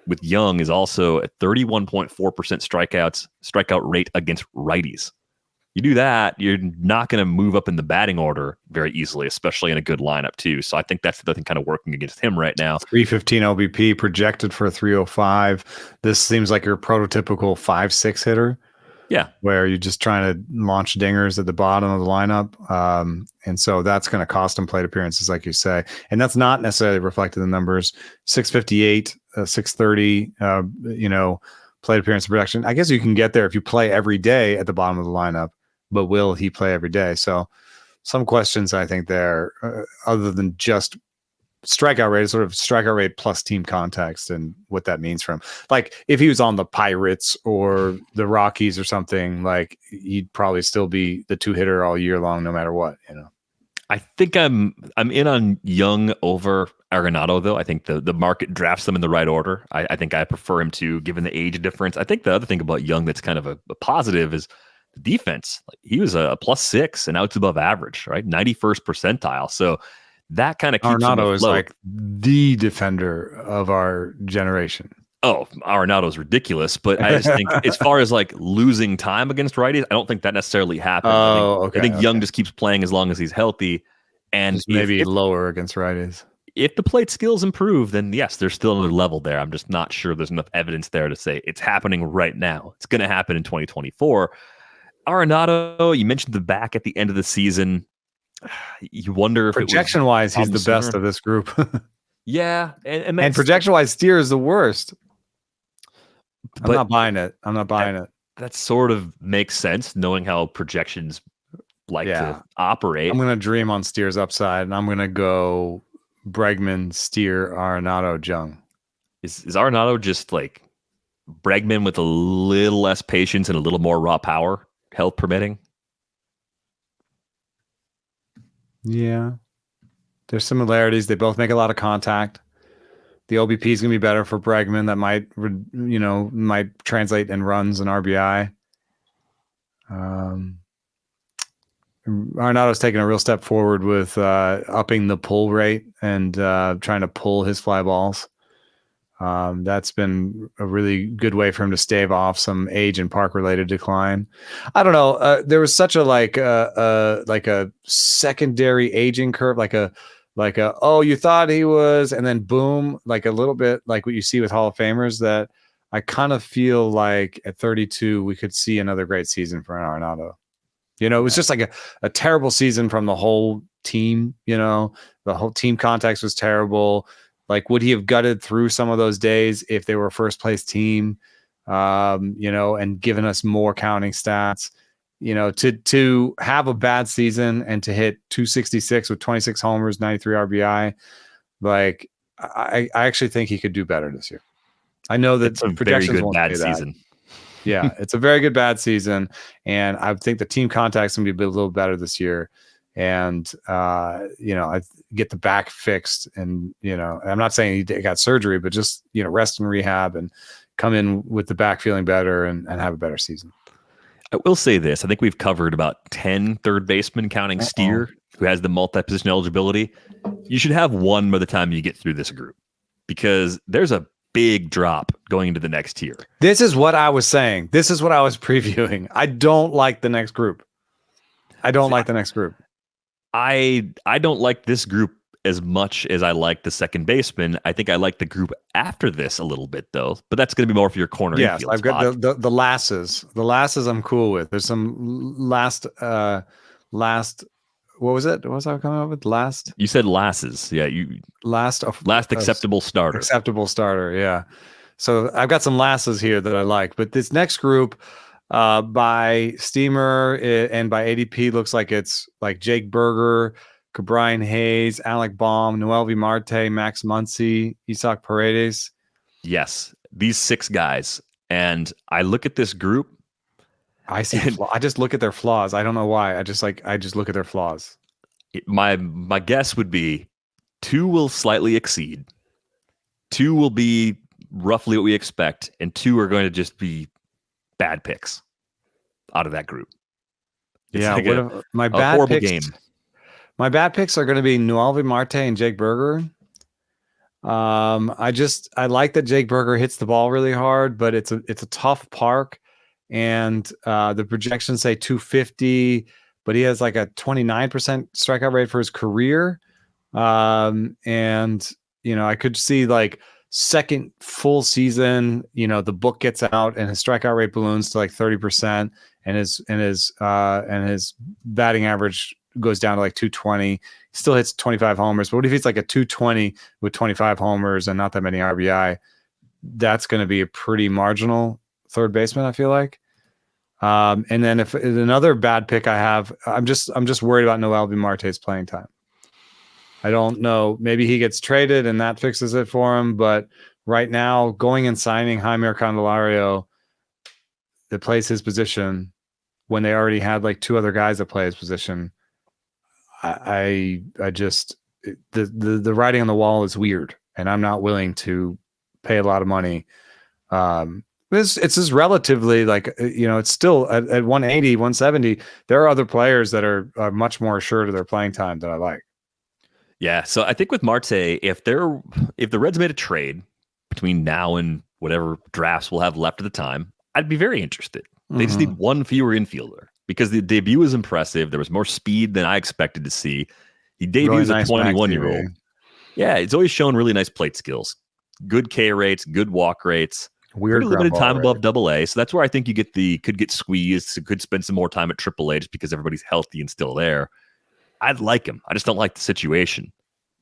with Jung is also at 31.4% strikeout rate against righties. You do that, you're not going to move up in the batting order very easily, especially in a good lineup too. So I think that's the thing kind of working against him right now. 315 OBP projected for a 305. This seems like your prototypical 5-6 hitter. Yeah, where you're just trying to launch dingers at the bottom of the lineup. And so that's going to cost him plate appearances, like you say. And that's not necessarily reflected in the numbers. 658, 630, plate appearance production. I guess you can get there if you play every day at the bottom of the lineup, but will he play every day? So some questions I think there, other than just strikeout rate, is sort of strikeout rate plus team context and what that means for him. Like if he was on the Pirates or the Rockies or something, like he'd probably still be the 2-hitter all year long, no matter what, I think I'm in on Jung over Arenado, though. I think the market drafts them in the right order. I think I prefer him to, given the age difference. I think the other thing about Jung that's kind of a positive is the defense. Like, he was a +6 and outs above average, right? 91st percentile. So that kind of keeps Arenado is like the defender of our generation. Oh, Arenado is ridiculous, but I just think as far as like losing time against righties, I don't think that necessarily happens. I think Jung just keeps playing as long as he's healthy, and just maybe lower against righties. If the plate skills improve, then yes, there's still another level there. I'm just not sure there's enough evidence there to say it's happening right now. It's going to happen in 2024. Arenado, you mentioned the back at the end of the season. You wonder if projection wise, he's the best of this group. Yeah, and projection wise, Steer is the worst. I'm not buying it. That sort of makes sense, knowing how projections to operate. I'm going to dream on Steer's upside, and I'm going to go Bregman, Steer, Arenado, Jung. Is Arenado just like Bregman with a little less patience and a little more raw power, health permitting? Yeah. There's similarities. They both make a lot of contact. The OBP is going to be better for Bregman. That might translate in runs and RBI. Arenado's taking a real step forward with upping the pull rate and trying to pull his fly balls. That's been a really good way for him to stave off some age and park related decline. I don't know. There was such a secondary aging curve, like a you thought he was, and then boom, like a little bit like what you see with Hall of Famers, that I kind of feel like at 32 we could see another great season for Arenado. It was just like a terrible season from the whole team. The whole team context was terrible. Like, would he have gutted through some of those days if they were a first place team, and given us more counting stats? To have a bad season and to hit 266 with 26 homers, 93 RBI, like I actually think he could do better this year. I know that it's a very good bad season. Yeah, it's a very good bad season, and I think the team contact's gonna be a little better this year. And I get the back fixed, and I'm not saying he got surgery, but just rest and rehab and come in with the back feeling better and have a better season. I will say this. I think we've covered about 10 third basemen, counting Steer, who has the multi-position eligibility. You should have one by the time you get through this group, because there's a big drop going into the next tier. This is what I was saying. This is what I was previewing. I don't like the next group. I don't like the next group. I don't like this group as much as I like the second baseman. I think I like the group after this a little bit, though. But that's going to be more for your corner yes, infield I've got spot. the lasses. The lasses I'm cool with. There's some last what was it? What was I coming up with? Last? You said lasses. Yeah, last acceptable starter. Acceptable starter, yeah. So I've got some lasses here that I like. But this next group by Steamer and by ADP looks like it's like Jake Berger, Brian Hayes, Alec Bohm, Noelvi Marte, Max Muncy, Isaac Paredes. Yes, these 6 guys. And I look at this group. I just look at their flaws. I don't know why. I just look at their flaws. My guess would be 2 will slightly exceed. 2 will be roughly what we expect, and 2 are going to just be bad picks out of that group. It's like my bad horrible game. My bad picks are going to be Noelvi Marte and Jake Berger. I like that Jake Berger hits the ball really hard, but it's a tough park, and the projections say 250, but he has like a 29% strikeout rate for his career. And I could see like second full season, the book gets out and his strikeout rate balloons to like 30%, and his batting average goes down to like 220. He still hits 25 homers, but what if he's like a 220 with 25 homers and not that many RBI? That's going to be a pretty marginal third baseman, I feel like. And then if another bad pick I have, I'm just worried about Noelvi Marte's playing time. I don't know. Maybe he gets traded and that fixes it for him. But right now, going and signing Jeimer Candelario that plays his position when they already had like 2 other guys that play his position, I just the writing on the wall is weird, and I'm not willing to pay a lot of money. It's just relatively like, it's still at 180, 170. There are other players that are much more assured of their playing time that I like. Yeah. So I think with Marte, if the Reds made a trade between now and whatever drafts we'll have left at the time, I'd be very interested. They just need one fewer infielder, because the debut was impressive. There was more speed than I expected to see. He debuts a 21-year-old. Yeah, it's always shown really nice plate skills, good K rates, good walk rates. Weird limited time above AA, so that's where I think you could get squeezed. So could spend some more time at AAA just because everybody's healthy and still there. I'd like him. I just don't like the situation.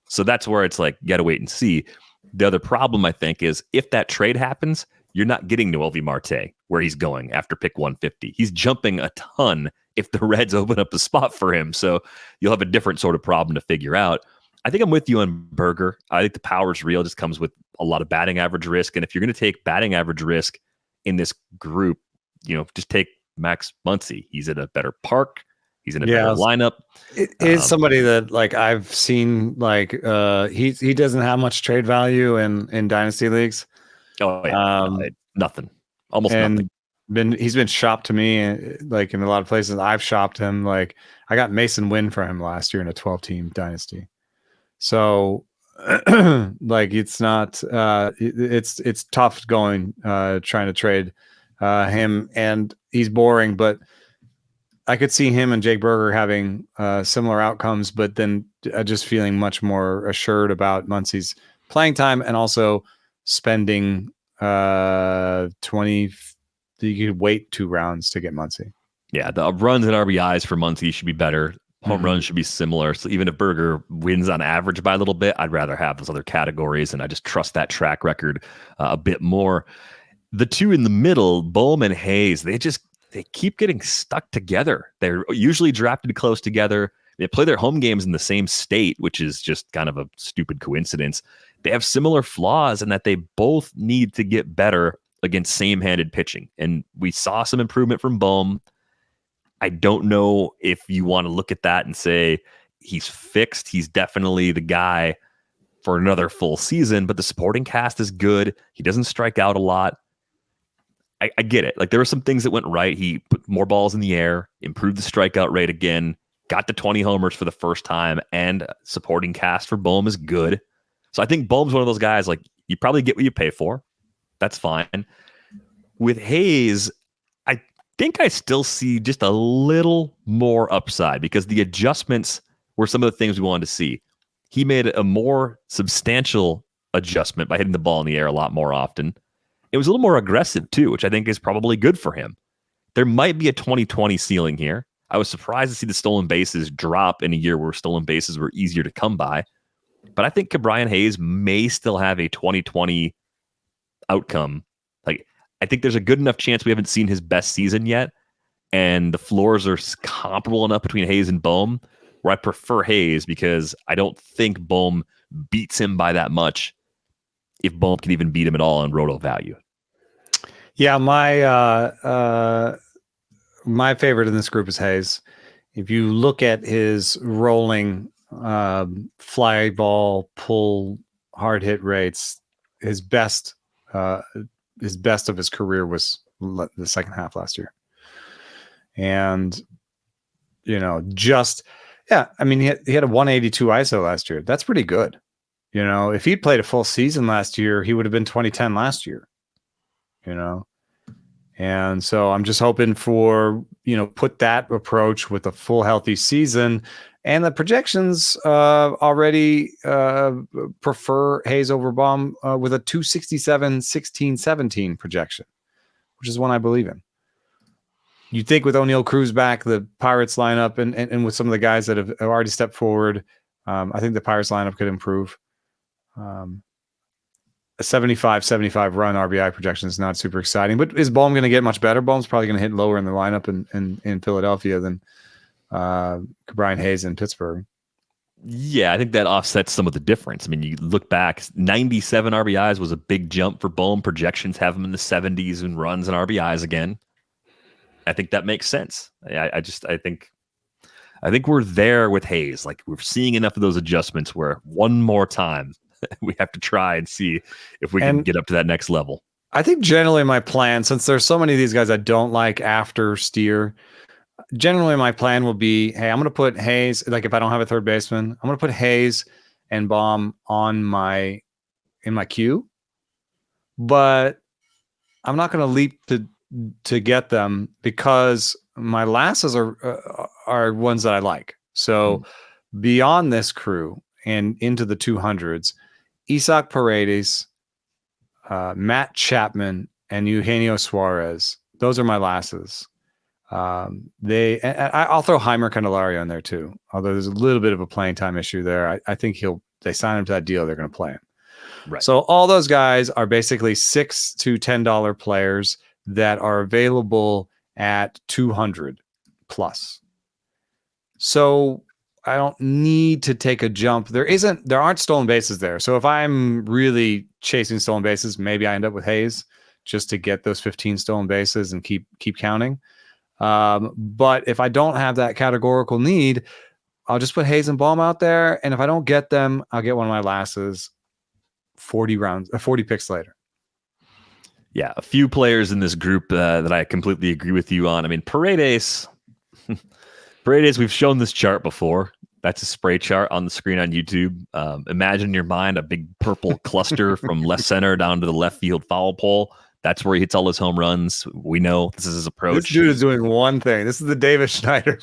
So that's where it's like, you got to wait and see. The other problem, I think, is if that trade happens, you're not getting Noelvi Marte where he's going after pick 150. He's jumping a ton if the Reds open up a spot for him. So you'll have a different sort of problem to figure out. I think I'm with you on Berger. I think the power's real. It just comes with a lot of batting average risk. And if you're going to take batting average risk in this group, just take Max Muncy. He's in a better park. He's in a better lineup. It is somebody that like I've seen like he doesn't have much trade value in dynasty leagues. Oh yeah, nothing, almost nothing. He's been shopped to me like in a lot of places. I've shopped him. Like I got Mason Wynn for him last year in a 12-team dynasty. So like it's not it's tough going trying to trade him, and he's boring, but I could see him and Jake Berger having similar outcomes, but then just feeling much more assured about Muncy's playing time, and also spending 20. You could wait 2 rounds to get Muncy. Yeah, the runs and RBIs for Muncy should be better. Home runs should be similar. So even if Berger wins on average by a little bit, I'd rather have those other categories, and I just trust that track record a bit more. The 2 in the middle, Bohm and Hayes, they keep getting stuck together. They're usually drafted close together. They play their home games in the same state, which is just kind of a stupid coincidence. They have similar flaws in that they both need to get better against same-handed pitching. And we saw some improvement from Bohm. I don't know if you want to look at that and say he's fixed. He's definitely the guy for another full season, but the supporting cast is good. He doesn't strike out a lot. I get it. Like there were some things that went right. He put more balls in the air, improved the strikeout rate again, got the 20 homers for the first time, and supporting cast for Bohm is good. So I think Bohm's one of those guys, like you probably get what you pay for. That's fine. With Hayes, I think I still see just a little more upside because the adjustments were some of the things we wanted to see. He made a more substantial adjustment by hitting the ball in the air a lot more often. It was a little more aggressive too, which I think is probably good for him. There might be a 2020 ceiling here. I was surprised to see the stolen bases drop in a year where stolen bases were easier to come by. But I think Ke'Bryan Hayes may still have a 2020 outcome. Like, I think there's a good enough chance we haven't seen his best season yet, and the floors are comparable enough between Hayes and Bohm where I prefer Hayes because I don't think Bohm beats him by that much if Bohm can even beat him at all in roto value. Yeah, my favorite in this group is Hayes. If you look at his rolling fly ball pull hard hit rates, his best of his career was the second half last year. And I mean, he had a 182 ISO last year. That's pretty good. If he'd played a full season last year, he would have been 2010 last year. And so I'm just hoping for, put that approach with a full healthy season. And the projections already prefer Hayes over Bohm with a 267, 16, 17 projection, which is one I believe in. You'd think with O'Neill Cruz back, the Pirates lineup, and with some of the guys that have already stepped forward, I think the Pirates lineup could improve. A 75 run RBI projection is not super exciting, but is Bohm going to get much better? Bohm's probably going to hit lower in the lineup in Philadelphia than Ke'Bryan Hayes in Pittsburgh. Yeah, I think that offsets some of the difference. I mean, you look back, 97 RBIs was a big jump for Bohm. Projections have him in the 70s and runs and RBIs again. I think that makes sense. I think we're there with Hayes. Like we're seeing enough of those adjustments where one more time we have to try and see if we can get up to that next level. I think generally my plan, since there's so many of these guys I don't like after Steer, generally my plan will be, hey, I'm going to put Hayes, like if I don't have a third baseman, I'm going to put Hayes and Bohm in my queue, but I'm not going to leap to get them because my lasses are ones that I like. So beyond this crew and into the 200s, Isaac Paredes, Matt Chapman, and Eugenio Suárez. Those are my lasses. I'll throw Jeimer Candelario in there too. Although there's a little bit of a playing time issue there. I think they sign him to that deal, they're going to play him. Right. So all those guys are basically $6 to $10 players that are available at 200 plus. So I don't need to take a jump. There aren't stolen bases there. So if I'm really chasing stolen bases, maybe I end up with Hayes just to get those 15 stolen bases and keep counting. But if I don't have that categorical need, I'll just put Hayes and Bohm out there. And if I don't get them, I'll get one of my lasses 40 picks later. Yeah, a few players in this group that I completely agree with you on. I mean, Paredes, we've shown this chart before. That's a spray chart on the screen on YouTube. Imagine in your mind a big purple cluster from left center down to the left field foul pole. That's where he hits all his home runs. We know this is his approach. This dude is doing one thing. This is the Davis Schneider.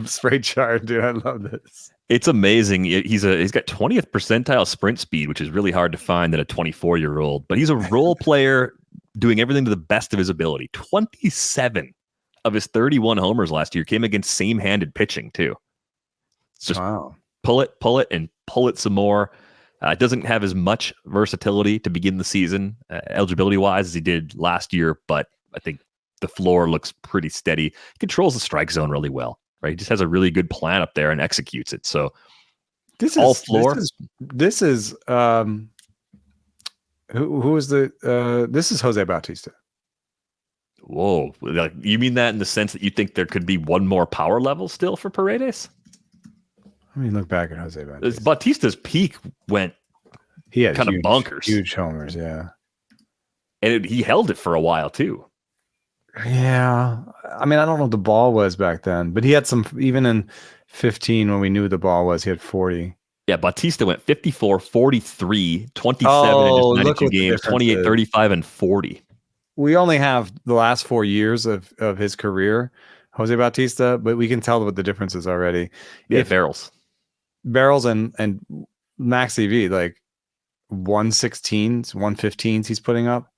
Spray chart, dude. I love this. It's amazing. He's got 20th percentile sprint speed, which is really hard to find in a 24-year-old. But he's a role player doing everything to the best of his ability. 27 of his 31 homers last year came against same-handed pitching too. It's just pull it, and pull it some more. It doesn't have as much versatility to begin the season, eligibility-wise, as he did last year, but I think the floor looks pretty steady. He controls the strike zone really well, right? He just has a really good plan up there and executes it. So this is Jose Bautista. Whoa. Like, you mean that in the sense that you think there could be one more power level still for Paredes? Let me look back at Jose Bautista. Bautista's peak went kind of bonkers. Huge homers, yeah. And he held it for a while too. Yeah. I mean, I don't know what the ball was back then, but he had some, even in 15 when we knew the ball was, he had 40. Yeah, Bautista went 54, 43, 27 in just Oh, look 92 what the games, difference 28, is. 35, and 40. We only have the last 4 years of his career, Jose Bautista, but we can tell what the difference is already. Yeah, If barrels and max EV, like 116s, 115s he's putting up.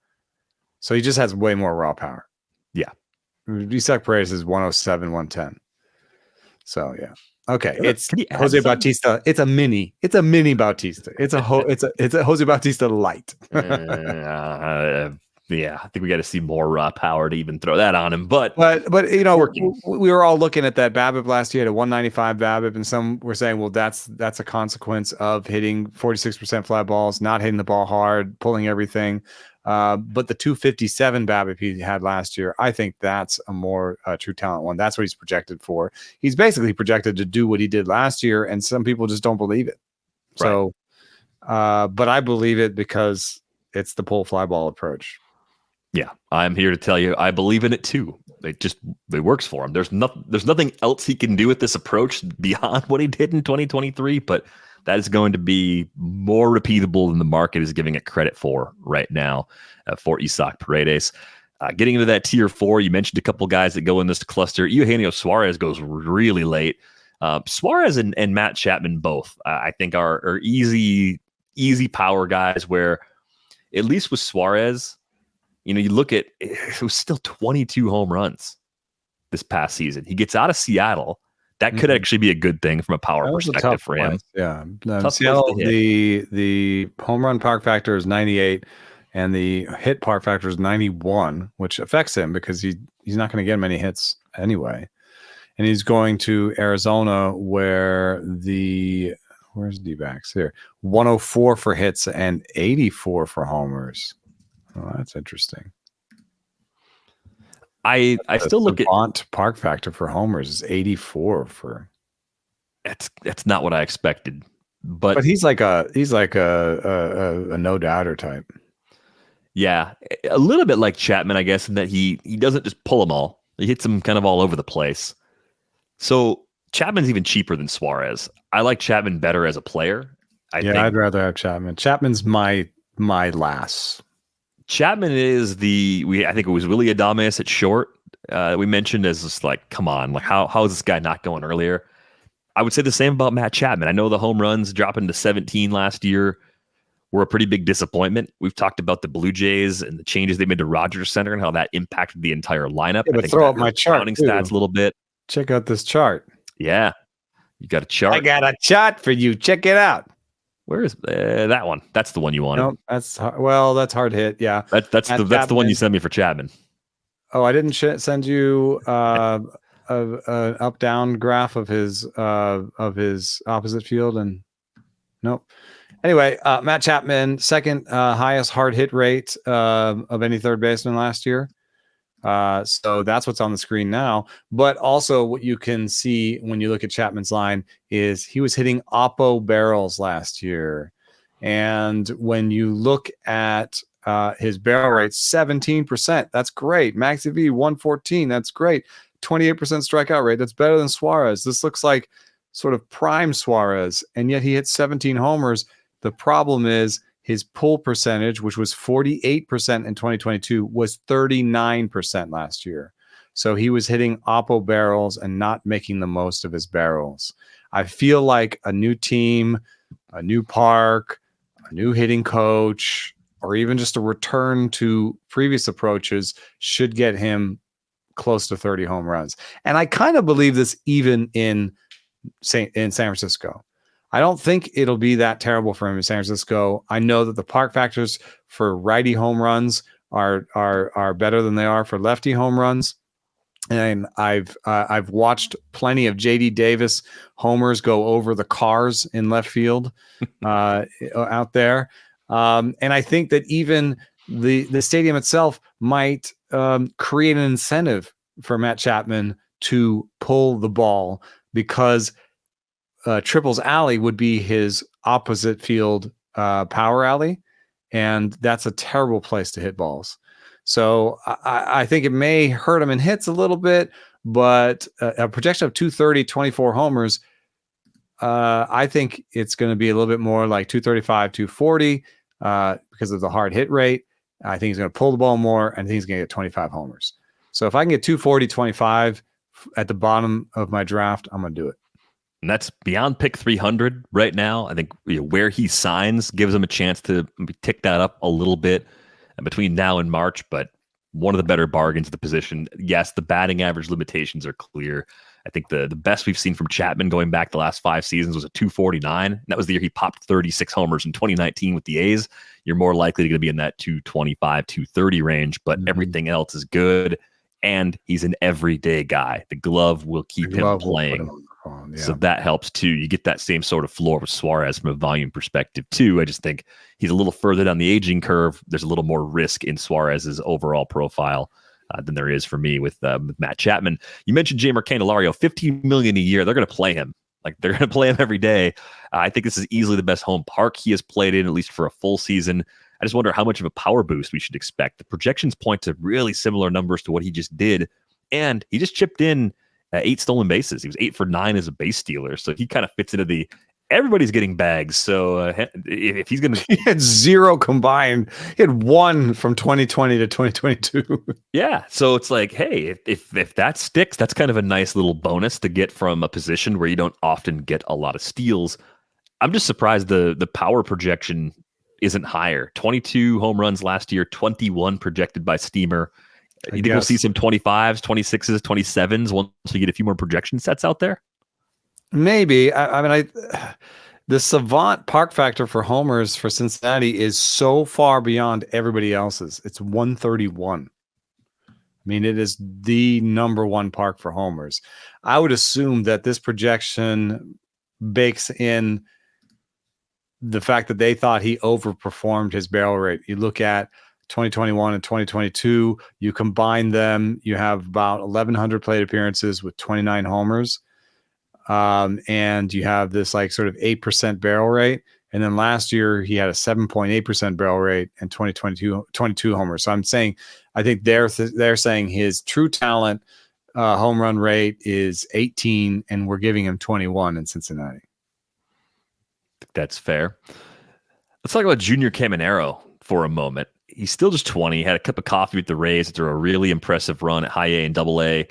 So he just has way more raw power. Yeah. Isaac Paredes is 107, 110. So yeah. Okay. It's Jose something? Bautista. It's a mini Bautista. It's a Jose Bautista light. Yeah, I think we got to see more raw power to even throw that on him. But you know, we were all looking at that BABIP last year at a 195 BABIP, and some were saying, well, that's a consequence of hitting 46% fly balls, not hitting the ball hard, pulling everything. But the 257 BABIP he had last year, I think that's a more true talent one. That's what he's projected for. He's basically projected to do what he did last year, and some people just don't believe it. Right. So, but I believe it because it's the pull fly ball approach. Yeah, I'm here to tell you, I believe in it too. It works for him. There's nothing else he can do with this approach beyond what he did in 2023, but that is going to be more repeatable than the market is giving it credit for right now for Isaac Paredes. Getting into that tier 4, you mentioned a couple guys that go in this cluster. Eugenio Suárez goes really late. Suárez and Matt Chapman both, I think, are easy power guys where, at least with Suárez, you know, you look at it was still 22 home runs this past season. He gets out of Seattle. That could actually be a good thing from a power perspective for him. Yeah. Seattle, the home run power factor is 98 and the hit power factor is 91, which affects him because he's not going to get many hits anyway. And he's going to Arizona where's D-backs here? 104 for hits and 84 for homers. Oh, that's interesting. I still look at park factor for homers is 84 for. That's not what I expected, but he's like a no doubter type. Yeah, a little bit like Chapman, I guess, in that he doesn't just pull them all; he hits them kind of all over the place. So Chapman's even cheaper than Suárez. I like Chapman better as a player. I'd rather have Chapman. Chapman's my last. Chapman is I think it was Willy Adames at short. We mentioned as just like, come on, like how is this guy not going earlier? I would say the same about Matt Chapman. I know the home runs dropping to 17 last year were a pretty big disappointment. We've talked about the Blue Jays and the changes they made to Rogers Center and how that impacted the entire lineup. Yeah, but throw up my chart stats a little bit. Check out this chart. Yeah, you got a chart. I got a chart for you. Check it out. Where is that one? That's the one you wanted. No, that's hard hit. Yeah, that's the one you sent me for Chapman. Oh, I didn't send you an up down graph of his opposite field, and nope. Anyway, Matt Chapman, second highest hard hit rate of any third baseman last year. So that's what's on the screen now. But also what you can see when you look at Chapman's line is he was hitting oppo barrels last year. And when you look at his barrel rate, 17%, that's great. Max EV 114, that's great. 28% strikeout rate, that's better than Suárez. This looks like sort of prime Suárez, and yet he hit 17 homers. The problem is his pull percentage, which was 48% in 2022, was 39% last year. So he was hitting oppo barrels and not making the most of his barrels. I feel like a new team, a new park, a new hitting coach, or even just a return to previous approaches should get him close to 30 home runs. And I kind of believe this even in San Francisco. I don't think it'll be that terrible for him in San Francisco. I know that the park factors for righty home runs are better than they are for lefty home runs. And I've watched plenty of JD Davis homers go over the cars in left field out there. And I think that even the stadium itself might create an incentive for Matt Chapman to pull the ball, because Triple's alley would be his opposite field power alley. and that's a terrible place to hit balls. So I think it may hurt him in hits a little bit, but a projection of 230, 24 homers, I think it's going to be a little bit more like 235, 240 because of the hard hit rate. I think he's going to pull the ball more, and I think he's going to get 25 homers. So if I can get 240, 25 at the bottom of my draft, I'm going to do it. And that's beyond pick 300 right now. I think where he signs gives him a chance to tick that up a little bit between now and March, but one of the better bargains at the position. Yes, the batting average limitations are clear. I think the best we've seen from Chapman going back the last 5 seasons was a 249. That was the year he popped 36 homers in 2019 with the A's. You're more likely to be in that 225, 230 range, but everything else is good. And he's an everyday guy. The glove will keep him playing. So that helps too. You get that same sort of floor with Suárez from a volume perspective too. I just think he's a little further down the aging curve. There's a little more risk in Suárez's overall profile than there is for me with Matt Chapman. You mentioned Jeimer Candelario, $15 million a year. They're going to play him. Like, they're going to play him every day. I think this is easily the best home park he has played in, at least for a full season. I just wonder how much of a power boost we should expect. The projections point to really similar numbers to what he just did, and he just chipped in 8 stolen bases. He was 8 for 9 as a base stealer, so he kind of fits into the everybody's getting bags. So if he's going to, he had 0 combined. He had 1 from 2020 to 2022. Yeah, so it's like, hey, if that sticks, that's kind of a nice little bonus to get from a position where you don't often get a lot of steals. I'm just surprised the power projection isn't higher. 22 home runs last year, 21 projected by Steamer. You think we'll see some 25s, 26s, 27s once we get a few more projection sets out there? Maybe. The savant park factor for homers for Cincinnati is so far beyond everybody else's. It's 131. I mean, it is the number 1 park for homers. I would assume that this projection bakes in the fact that they thought he overperformed his barrel rate. You look at 2021 and 2022, you combine them, you have about 1,100 plate appearances with 29 homers. And you have this like sort of 8% barrel rate. And then last year he had a 7.8% barrel rate and 22 homers. So I'm saying, I think they're saying his true talent home run rate is 18, and we're giving him 21 in Cincinnati. That's fair. Let's talk about Junior Caminero for a moment. He's still just 20. Had a cup of coffee with the Rays after a really impressive run at high A and double A.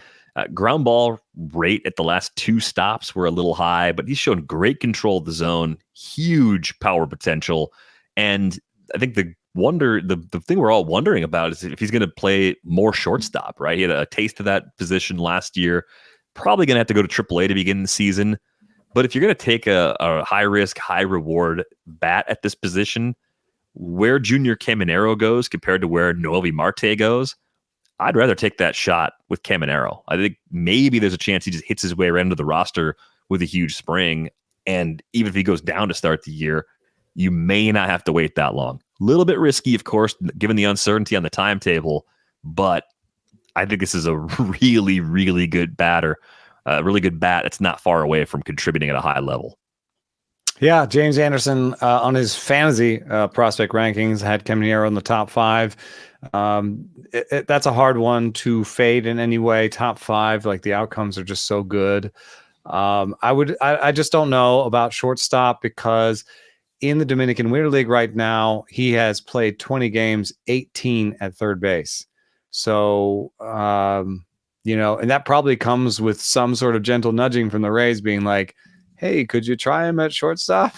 Ground ball rate at the last 2 stops were a little high, but he's shown great control of the zone, huge power potential. And I think the thing we're all wondering about is if he's going to play more shortstop, right? He had a taste of that position last year, probably going to have to go to AAA to begin the season. But if you're going to take a high risk, high reward bat at this position, where Junior Caminero goes compared to where Noelvi Marte goes, I'd rather take that shot with Caminero. I think maybe there's a chance he just hits his way right into the roster with a huge spring. And even if he goes down to start the year, you may not have to wait that long. A little bit risky, of course, given the uncertainty on the timetable. But I think this is a really, really good batter. A really good bat that's not far away from contributing at a high level. Yeah, James Anderson on his fantasy prospect rankings had Caminero in the top 5. That's a hard one to fade in any way. Top 5, like the outcomes are just so good. I just don't know about shortstop because in the Dominican Winter League right now, he has played 20 games, 18 at third base. So, and that probably comes with some sort of gentle nudging from the Rays being like, hey, could you try him at shortstop?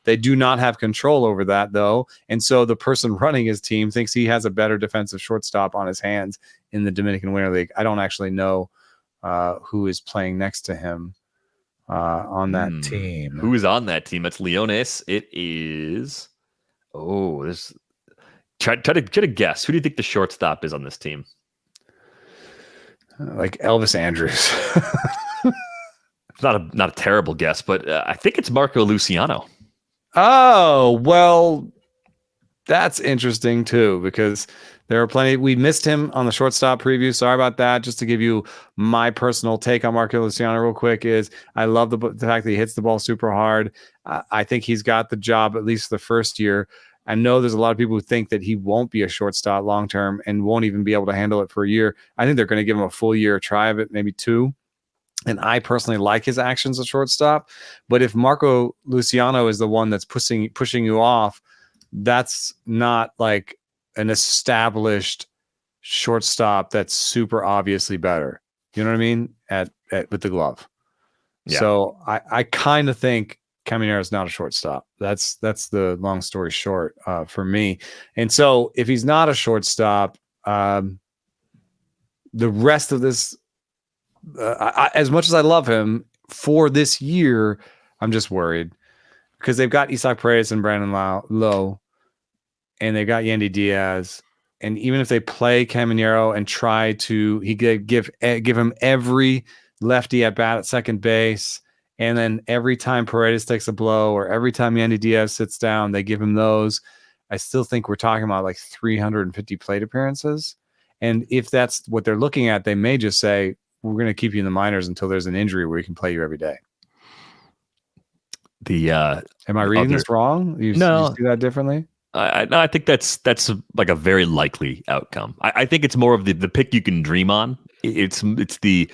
They do not have control over that, though. And so the person running his team thinks he has a better defensive shortstop on his hands in the Dominican Winter League. I don't actually know who is playing next to him on that team. Who is on that team? It's Leones. It is... Try to guess. Who do you think the shortstop is on this team? Like Elvis Andrews. It's not a terrible guess, but I think it's Marco Luciano. Oh, well, that's interesting too, because there are plenty. We missed him on the shortstop preview. Sorry about that. Just to give you my personal take on Marco Luciano real quick is I love the fact that he hits the ball super hard. I think he's got the job, at least the first year. I know there's a lot of people who think that he won't be a shortstop long term and won't even be able to handle it for a year. I think they're going to give him a full year try of it, maybe 2. And I personally like his actions at shortstop. But if Marco Luciano is the one that's pushing you off, that's not like an established shortstop that's super obviously better. You know what I mean? At with the glove. Yeah. So I kind of think Caminero is not a shortstop. That's the long story short for me. And so if he's not a shortstop, the rest of this, as much as I love him for this year, I'm just worried because they've got Isaac Paredes and Brandon Lowe, and they've got Yandy Diaz. And even if they play Caminero and try to, he could give him every lefty at bat at second base. And then every time Paredes takes a blow or every time Yandy Diaz sits down, they give him those. I still think we're talking about like 350 plate appearances. And if that's what they're looking at, they may just say, we're going to keep you in the minors until there's an injury where we can play you every day. Am I reading this wrong? You see that differently? I think that's like a very likely outcome. I think it's more of the pick you can dream on. It's the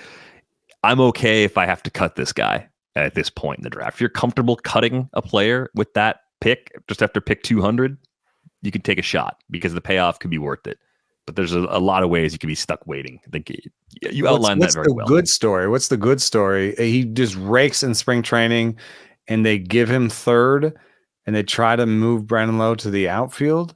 I'm okay if I have to cut this guy at this point in the draft. If you're comfortable cutting a player with that pick just after pick 200, you can take a shot because the payoff could be worth it. But there's a lot of ways you could be stuck waiting. I think you outlined that very well. What's the good story? He just rakes in spring training and they give him third and they try to move Brandon Lowe to the outfield,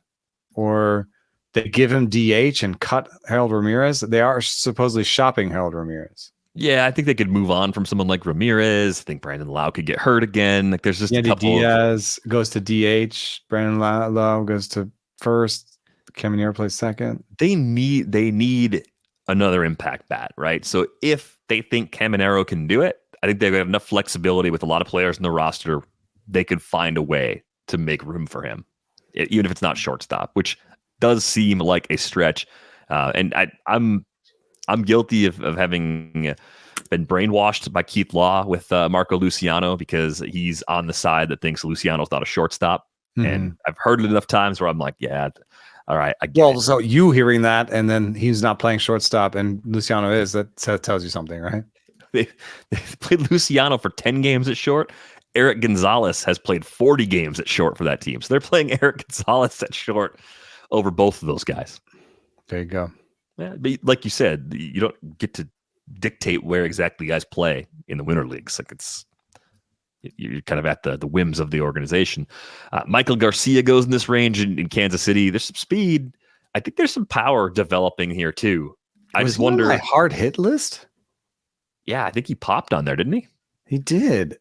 or they give him DH and cut Harold Ramirez. They are supposedly shopping Harold Ramirez. Yeah, I think they could move on from someone like Ramirez. I think Brandon Lowe could get hurt again. Like there's just a couple. Diaz goes to DH. Brandon Lowe goes to first. Caminero plays second. They need another impact bat, right? So if they think Caminero can do it, I think they've got enough flexibility with a lot of players in the roster. They could find a way to make room for him, even if it's not shortstop, which does seem like a stretch. And I'm guilty of having been brainwashed by Keith Law with Marco Luciano because he's on the side that thinks Luciano's not a shortstop. Mm-hmm. And I've heard it enough times where I'm like, yeah, all right, I get it. So you hearing that, and then he's not playing shortstop, and Luciano is, that tells you something, right? They played Luciano for 10 games at short. Eric Gonzalez has played 40 games at short for that team. So they're playing Eric Gonzalez at short over both of those guys. There you go. Yeah, but like you said, you don't get to dictate where exactly guys play in the winter leagues. Like you're kind of at the whims of the organization. Maikel Garcia goes in this range in Kansas City. There's some speed. I think there's some power developing here too. I just wonder. My hard hit list? Yeah, I think he popped on there, didn't he? He did.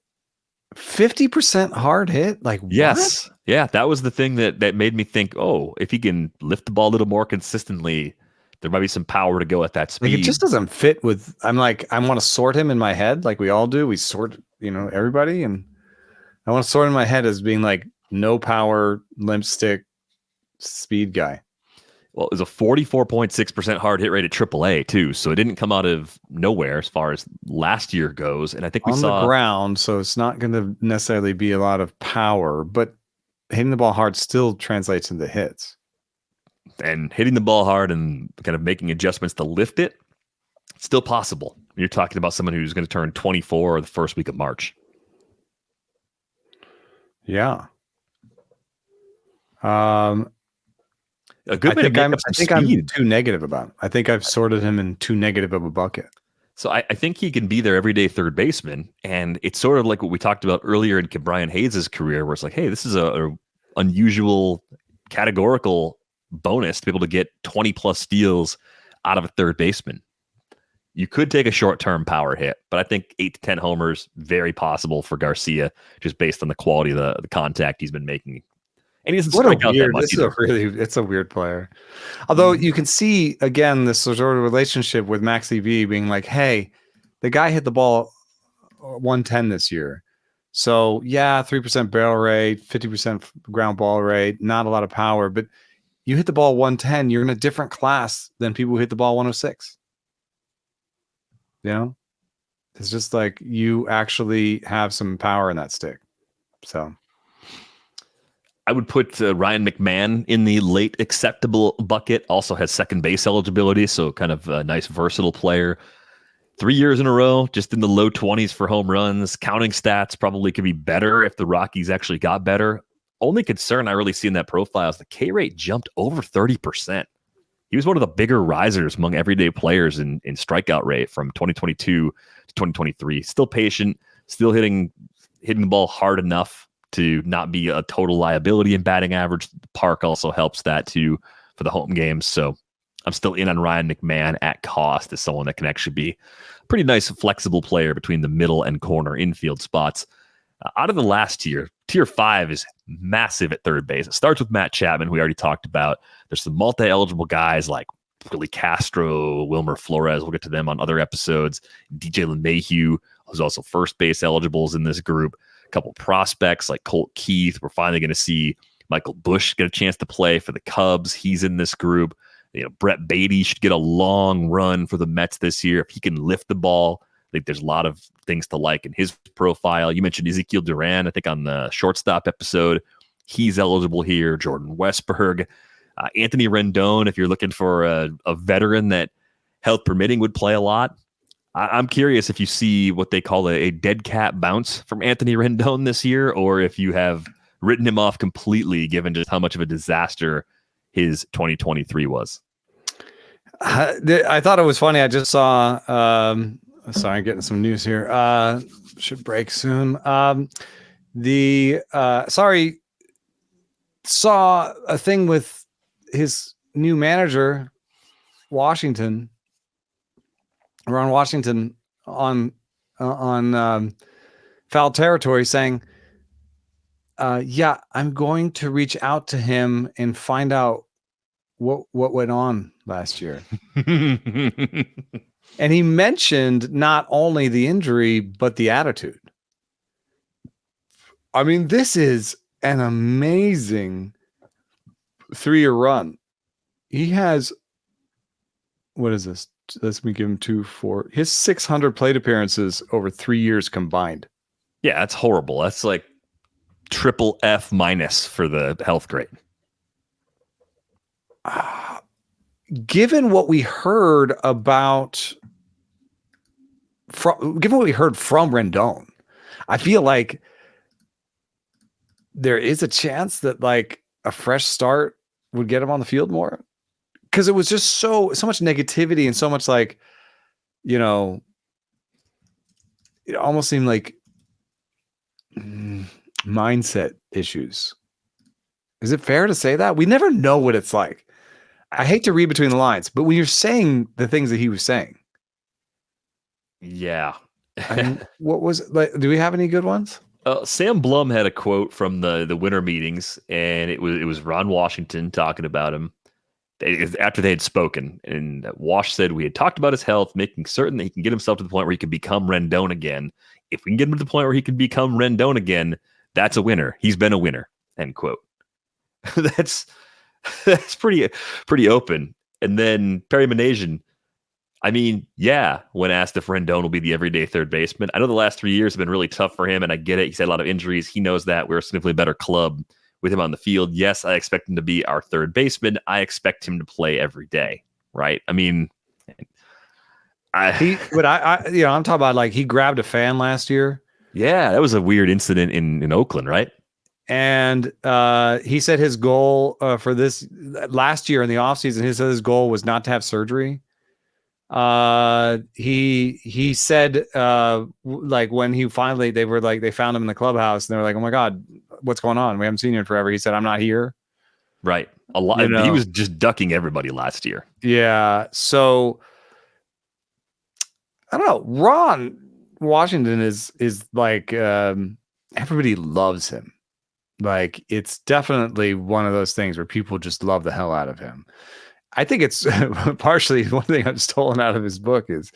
50% hard hit? Like, yes. What? Yeah, that was the thing that made me think, oh, if he can lift the ball a little more consistently, there might be some power to go at that speed. Like, it just doesn't fit with, I want to sort him in my head like we all do. We sort, everybody. And I want to sort in my head as being like no power, limp stick, speed guy. Well, it was a 44.6% hard hit rate at AAA too, so it didn't come out of nowhere as far as last year goes. And I think we saw on the ground, so it's not going to necessarily be a lot of power, but hitting the ball hard still translates into hits. And hitting the ball hard and kind of making adjustments to lift it, still possible. You're talking about someone who's going to turn 24 the first week of March. Yeah. A good I think I'm too negative about him. I think I've sorted him in too negative of a bucket. So I think he can be their everyday third baseman. And it's sort of like what we talked about earlier in Brian Hayes' career, where it's like, hey, this is a unusual categorical bonus to be able to get 20 plus steals out of a third baseman. You could take a short-term power hit, but I think 8 to 10 homers, very possible for Garcia, just based on the quality of the contact he's been making. And he doesn't strike out that much either. It's a weird player. Although you can see, again, this sort of relationship with Max EV being like, hey, the guy hit the ball 110 this year. So, yeah, 3% barrel rate, 50% ground ball rate, not a lot of power. But you hit the ball 110, you're in a different class than people who hit the ball 106. It's just like you actually have some power in that stick. So I would put Ryan McMahon in the late acceptable bucket. Also has second base eligibility, so kind of a nice versatile player. 3 years in a row, just in the low 20s for home runs. Counting stats probably could be better if the Rockies actually got better. Only concern I really see in that profile is the K rate jumped over 30%. He was one of the bigger risers among everyday players in strikeout rate from 2022 to 2023. Still patient, still hitting the ball hard enough to not be a total liability in batting average. The park also helps that too for the home games. So I'm still in on Ryan McMahon at cost as someone that can actually be a pretty nice flexible player between the middle and corner infield spots. Out of the last tier 5 is massive at third base. It starts with Matt Chapman, who we already talked about. There's some multi-eligible guys like Willie Castro, Wilmer Flores. We'll get to them on other episodes. DJ LeMahieu, who's also first base eligibles in this group. A couple prospects like Colt Keith. We're finally going to see Michael Busch get a chance to play for the Cubs. He's in this group. Brett Baty should get a long run for the Mets this year if he can lift the ball. I think there's a lot of things to like in his profile. You mentioned Ezekiel Duran, I think, on the shortstop episode. He's eligible here. Jordan Westberg. Anthony Rendon, if you're looking for a veteran that, health permitting, would play a lot. I'm curious if you see what they call a dead cat bounce from Anthony Rendon this year, or if you have written him off completely given just how much of a disaster his 2023 was. I thought it was funny. I just saw, sorry, I'm getting some news here. Should break soon. Saw a thing with his new manager, Ron Washington, on foul territory, saying, yeah, I'm going to reach out to him and find out what went on last year. And he mentioned not only the injury, but the attitude. I mean, this is an amazing 3-year run. He has, what is this? Let me give him 2-4. His 600 plate appearances over 3 years combined. Yeah, that's horrible. That's like triple F minus for the health grade. Given what we heard from Rendon, I feel like there is a chance that like a fresh start would get him on the field more, because it was just so much negativity and so much like, it almost seemed like mindset issues. Is it fair to say that? We never know what it's like. I hate to read between the lines, but when you're saying the things that he was saying. Yeah. I mean, what was like? Do we have any good ones? Sam Blum had a quote from the winter meetings, and it was Ron Washington talking about him after they had spoken. And Wash said, we had talked about his health, making certain that he can get himself to the point where he can become Rendon again. If we can get him to the point where he can become Rendon again, that's a winner. He's been a winner. End quote. That's pretty open. And then Perry Manasian, I mean, yeah, when asked if Rendon will be the everyday third baseman, I know the last 3 years have been really tough for him, and I get it. He's had a lot of injuries. He knows that. We're a significantly better club with him on the field. Yes, I expect him to be our third baseman. I expect him to play every day, right? I mean, I'm talking about like he grabbed a fan last year. Yeah, that was a weird incident in Oakland, right? And he said his goal for this last year in the offseason, his goal was not to have surgery. He said like when he finally, they found him in the clubhouse and they were like, oh my God, what's going on? We haven't seen you in forever. He said, I'm not here. Right. A lot. He was just ducking everybody last year. Yeah. So I don't know. Ron Washington is like everybody loves him. Like it's definitely one of those things where people just love the hell out of him. I think it's partially one thing I've stolen out of his book is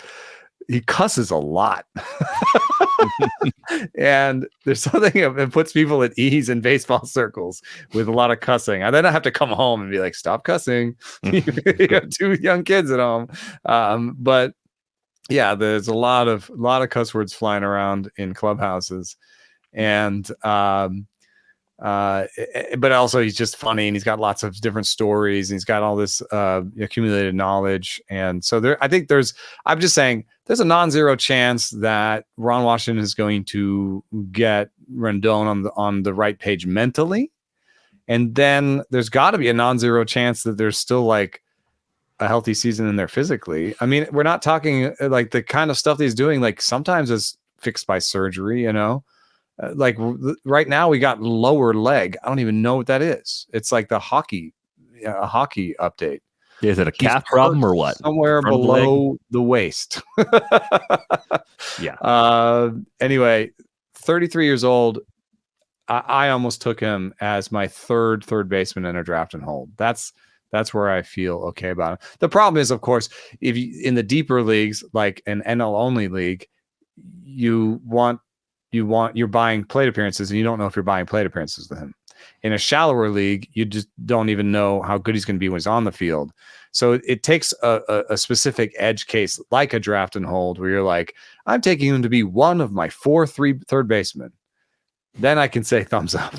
he cusses a lot. And there's something that puts people at ease in baseball circles with a lot of cussing. And then I have to come home and be like, stop cussing. You have 2 young kids at home. But yeah, there's a lot of cuss words flying around in clubhouses. And But also he's just funny, and he's got lots of different stories, and he's got all this accumulated knowledge. And so I'm just saying there's a non-zero chance that Ron Washington is going to get Rendon on the right page mentally. And then there's got to be a non-zero chance that there's still like a healthy season in there physically. I mean, we're not talking like the kind of stuff that he's doing, like sometimes is fixed by surgery, like right now we got lower leg. I don't even know what that is. It's like a hockey update. Is it a calf problem or what? Somewhere below the waist. Yeah. Anyway, 33 years old. I almost took him as my third baseman in a draft and hold. That's where I feel okay about him. The problem is, of course, if you in the deeper leagues, like an NL only league, you're buying plate appearances, and you don't know if you're buying plate appearances with him. In a shallower league, you just don't even know how good he's going to be when he's on the field. So it takes a specific edge case, like a draft and hold, where you're like, I'm taking him to be one of my 4 third basemen. Then I can say thumbs up.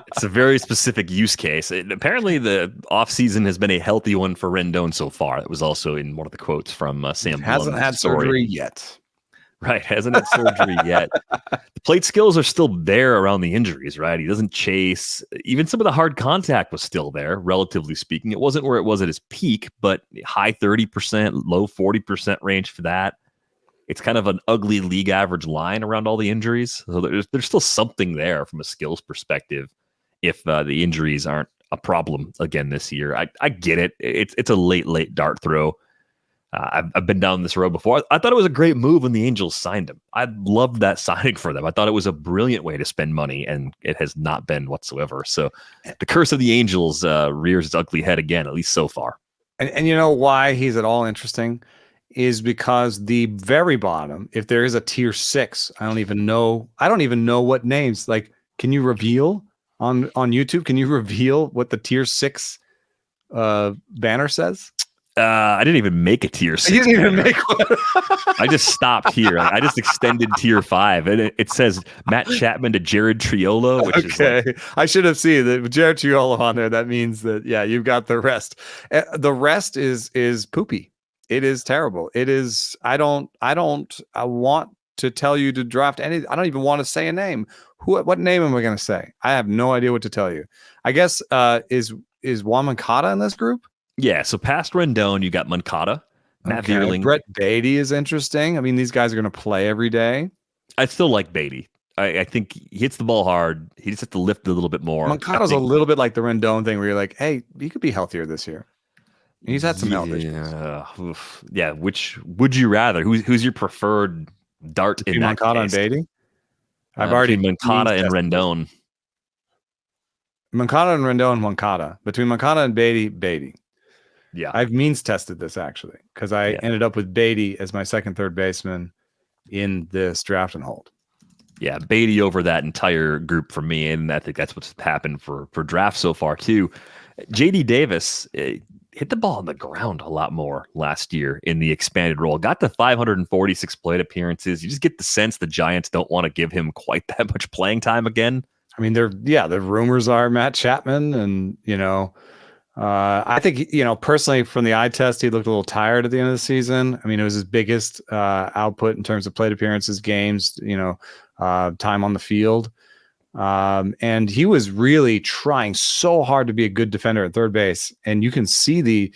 It's a very specific use case. Apparently, the offseason has been a healthy one for Rendon so far. That was also in one of the quotes from Sam. Hasn't had surgery yet. Right, hasn't had surgery yet. The plate skills are still there around the injuries, right? He doesn't chase. Even some of the hard contact was still there, relatively speaking. It wasn't where it was at his peak, but high 30%, low 40% range for that. It's kind of an ugly league average line around all the injuries. So there's still something there from a skills perspective if the injuries aren't a problem again this year. I get it. It's a late dart throw. I've been down this road before. I thought it was a great move when the Angels signed him. I loved that signing for them. I thought it was a brilliant way to spend money, and it has not been whatsoever. So the curse of the Angels rears its ugly head again, at least so far. And you know why he's at all interesting is because the very bottom, if there is a tier 6, I don't even know what names. Like, can you reveal on YouTube? Can you reveal what the tier 6 banner says? I didn't even make a tier 6. You didn't even make one. I just stopped here. I just extended tier 5, and it says Matt Chapman to Jared Triolo. Which okay, is like, I should have seen that with Jared Triolo on there. That means that you've got the rest. The rest is poopy. It is terrible. It is. I want to tell you to draft any. I don't even want to say a name. What name am I going to say? I have no idea what to tell you. I guess is Juan Moncada in this group? Yeah. So past Rendon, you got Moncada, Matt Vierling. Brett Baty is interesting. I mean, these guys are going to play every day. I still like Baty. I think he hits the ball hard. He just has to lift it a little bit more. Moncada's a little bit like the Rendon thing, where you're like, hey, he could be healthier this year. He's had some health issues. Yeah. Which would you rather? Who's your preferred dart in that Moncada case? and Baty? I've already Moncada and Rendon. Moncada and Rendon, Moncada. Between Moncada and Baty. Yeah. I've means tested this actually, because I ended up with Baty as my second third baseman in this draft and hold. Yeah, Baty over that entire group for me, and I think that's what's happened for drafts so far too. JD Davis hit the ball on the ground a lot more last year in the expanded role. Got to 546 plate appearances. You just get the sense the Giants don't want to give him quite that much playing time again. I mean, the rumors are Matt Chapman, and I think, personally from the eye test, he looked a little tired at the end of the season. I mean, it was his biggest output in terms of plate appearances, games, time on the field. And he was really trying so hard to be a good defender at third base. And you can see the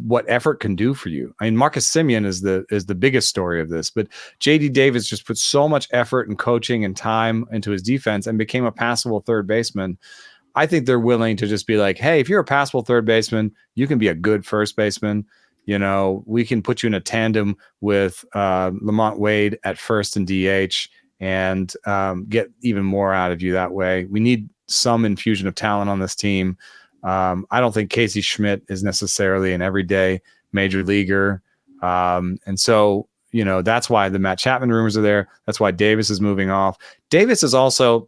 what effort can do for you. I mean, Marcus Semien is the biggest story of this, but JD Davis just put so much effort and coaching and time into his defense and became a passable third baseman. I think they're willing to just be like, hey, if you're a passable third baseman, you can be a good first baseman. We can put you in a tandem with Lamont Wade at first and DH and get even more out of you that way. We need some infusion of talent on this team. I don't think Casey Schmidt is necessarily an everyday major leaguer. And so, that's why the Matt Chapman rumors are there. That's why Davis is moving off. Davis is also,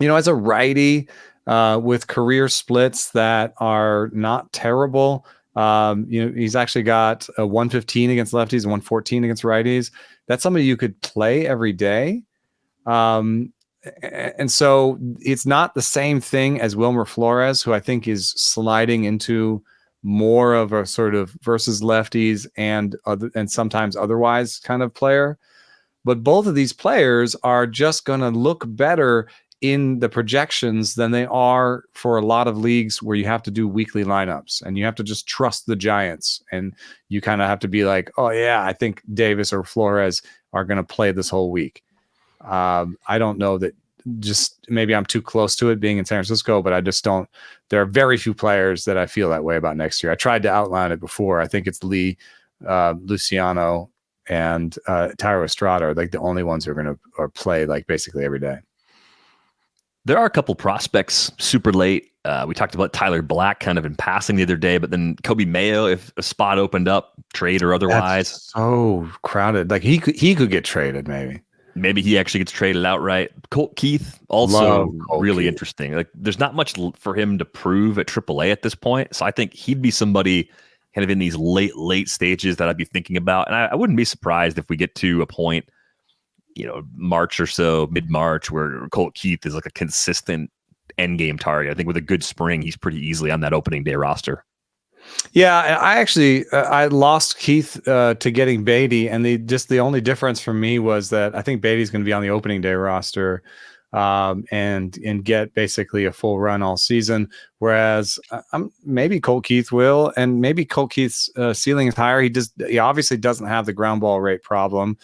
as a righty, with career splits that are not terrible. He's actually got a 115 against lefties and 114 against righties. That's somebody you could play every day. And so it's not the same thing as Wilmer Flores, who I think is sliding into more of a sort of versus lefties and sometimes otherwise kind of player. But both of these players are just going to look better in the projections than they are for a lot of leagues where you have to do weekly lineups and you have to just trust the Giants. And you kind of have to be like, oh yeah, I think Davis or Flores are going to play this whole week. I don't know that, just maybe I'm too close to it being in San Francisco, but I just don't. There are very few players that I feel that way about next year. I tried to outline it before. I think it's Lee, Luciano, and Tyro Estrada are like the only ones who are going to play like basically every day. There are a couple prospects super late. We talked about Tyler Black kind of in passing the other day, but then Kobe Mayo, if a spot opened up, trade or otherwise. That's so crowded. Like he could get traded maybe. Maybe he actually gets traded outright. Colt Keith, also really interesting. Like, there's not much for him to prove at AAA at this point. So I think he'd be somebody kind of in these late stages that I'd be thinking about. And I wouldn't be surprised if we get to a point, March or so, mid-March, where Colt Keith is like a consistent end game target. I think with a good spring, he's pretty easily on that opening day roster. Yeah, I actually I lost Keith to getting Baty, and the only difference for me was that I think Baty's going to be on the opening day roster, and get basically a full run all season. Whereas maybe Colt Keith will, and maybe Colt Keith's ceiling is higher. He obviously doesn't have the ground ball rate problem.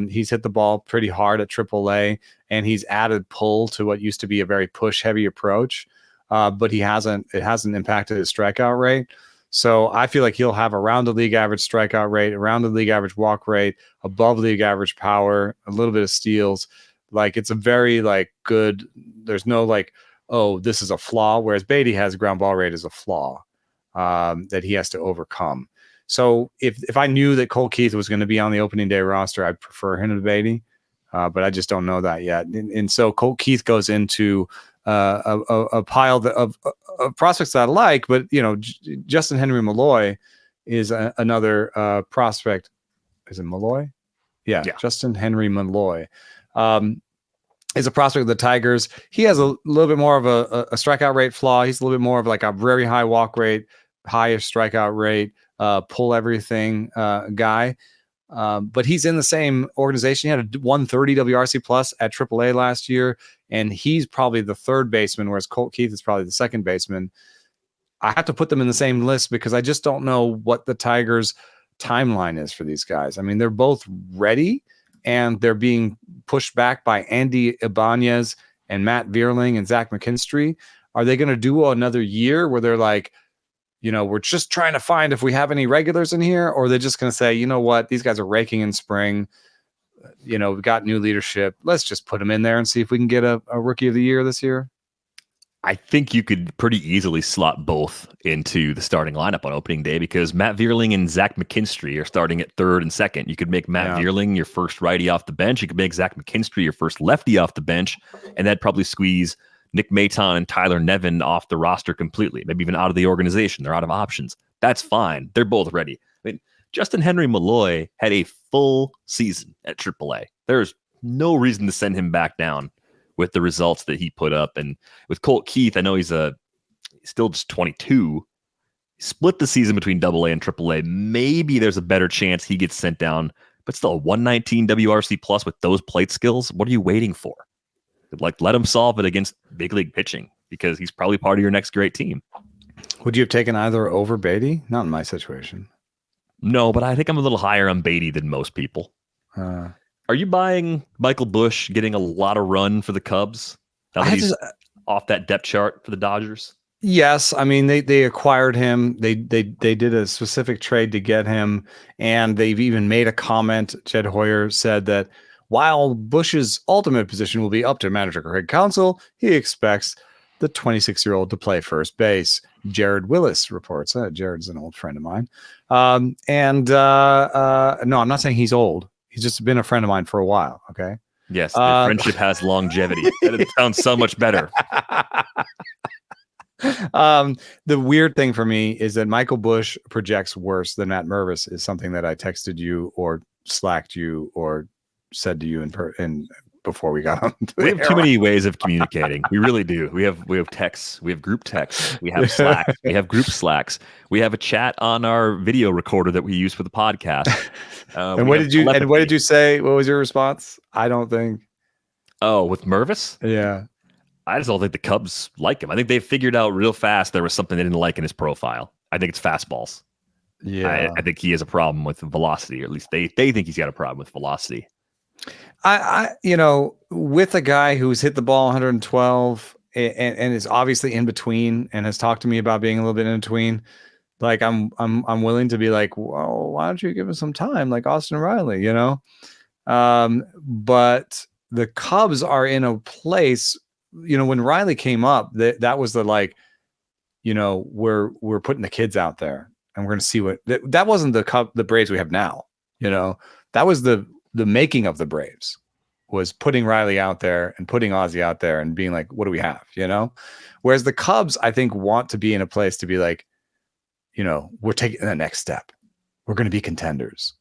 He's hit the ball pretty hard at AAA, and he's added pull to what used to be a very push heavy approach. But it hasn't impacted his strikeout rate. So I feel like he'll have around the league average strikeout rate, around the league average walk rate, above league average power, a little bit of steals. Like, it's a very good. There's no oh, this is a flaw. Whereas Baty has ground ball rate as a flaw that he has to overcome. So if I knew that Colt Keith was going to be on the opening day roster, I'd prefer him to Baty. But I just don't know that yet. And so Colt Keith goes into a pile of prospects that I like, but Justyn-Henry Malloy is another prospect. Is it Malloy? Yeah. Justyn-Henry Malloy is a prospect of the Tigers. He has a little bit more of a strikeout rate flaw. He's a little bit more of like a very high walk rate, highest strikeout rate, pull everything guy. But he's in the same organization. He had a 130 WRC plus at AAA last year, and he's probably the third baseman, whereas Colt Keith is probably the second baseman. I have to put them in the same list because I just don't know what the Tigers' timeline is for these guys. I mean, they're both ready, and they're being pushed back by Andy Ibanez and Matt Vierling and Zach McKinstry. Are they going to do another year where they're like, we're just trying to find if we have any regulars in here, or they're just going to say, you know what, these guys are raking in spring. We've got new leadership. Let's just put them in there and see if we can get a rookie of the year this year. I think you could pretty easily slot both into the starting lineup on opening day because Matt Vierling and Zach McKinstry are starting at third and second. You could make Matt Vierling your first righty off the bench. You could make Zach McKinstry your first lefty off the bench, and that'd probably squeeze Nick Maton and Tyler Nevin off the roster completely, maybe even out of the organization. They're out of options. That's fine. They're both ready. I mean, Justyn-Henry Malloy had a full season at AAA. There's no reason to send him back down with the results that he put up. And with Colt Keith, I know he's still just 22. He split the season between AA and AAA. Maybe there's a better chance he gets sent down, but still a 119 WRC plus with those plate skills. What are you waiting for? Let him solve it against big league pitching because he's probably part of your next great team. Would you have taken either over Baty? Not in my situation. No, but I think I'm a little higher on Baty than most people. Are you buying Maikel Busch getting a lot of run for the Cubs? Now that he's off that depth chart for the Dodgers? Yes. I mean, they acquired him. They did a specific trade to get him, and they've even made a comment. Jed Hoyer said that while Busch's ultimate position will be up to manager Craig Counsell, he expects the 26-year-old to play first base. Jared Willis reports. Jared's an old friend of mine. No, I'm not saying he's old. He's just been a friend of mine for a while. Okay. Yes. The friendship has longevity. That sounds so much better. The weird thing for me is that Maikel Busch projects worse than Matt Mervis is something that I texted you or slacked you or said to you in before we got on. We have too many ways of communicating. We really do. We have texts. We have group texts. We have Slacks. We have group Slacks. We have a chat on our video recorder that we use for the podcast. And what did you say? What was your response? I don't think. Oh, with Mervis? Yeah. I just don't think the Cubs like him. I think they figured out real fast there was something they didn't like in his profile. I think it's fastballs. Yeah. I think he has a problem with velocity, or at least they think he's got a problem with velocity. I with a guy who's hit the ball 112 and is obviously in between and has talked to me about being a little bit in between, like I'm willing to be like, well, why don't you give him some time, like Austin Riley, but the Cubs are in a place, when Riley came up, that was the we're putting the kids out there and we're going to see what that wasn't the Braves we have now. That was the making of the Braves, was putting Riley out there and putting Ozzie out there and being like, what do we have? Whereas the Cubs, I think, want to be in a place to be like, we're taking the next step. We're going to be contenders.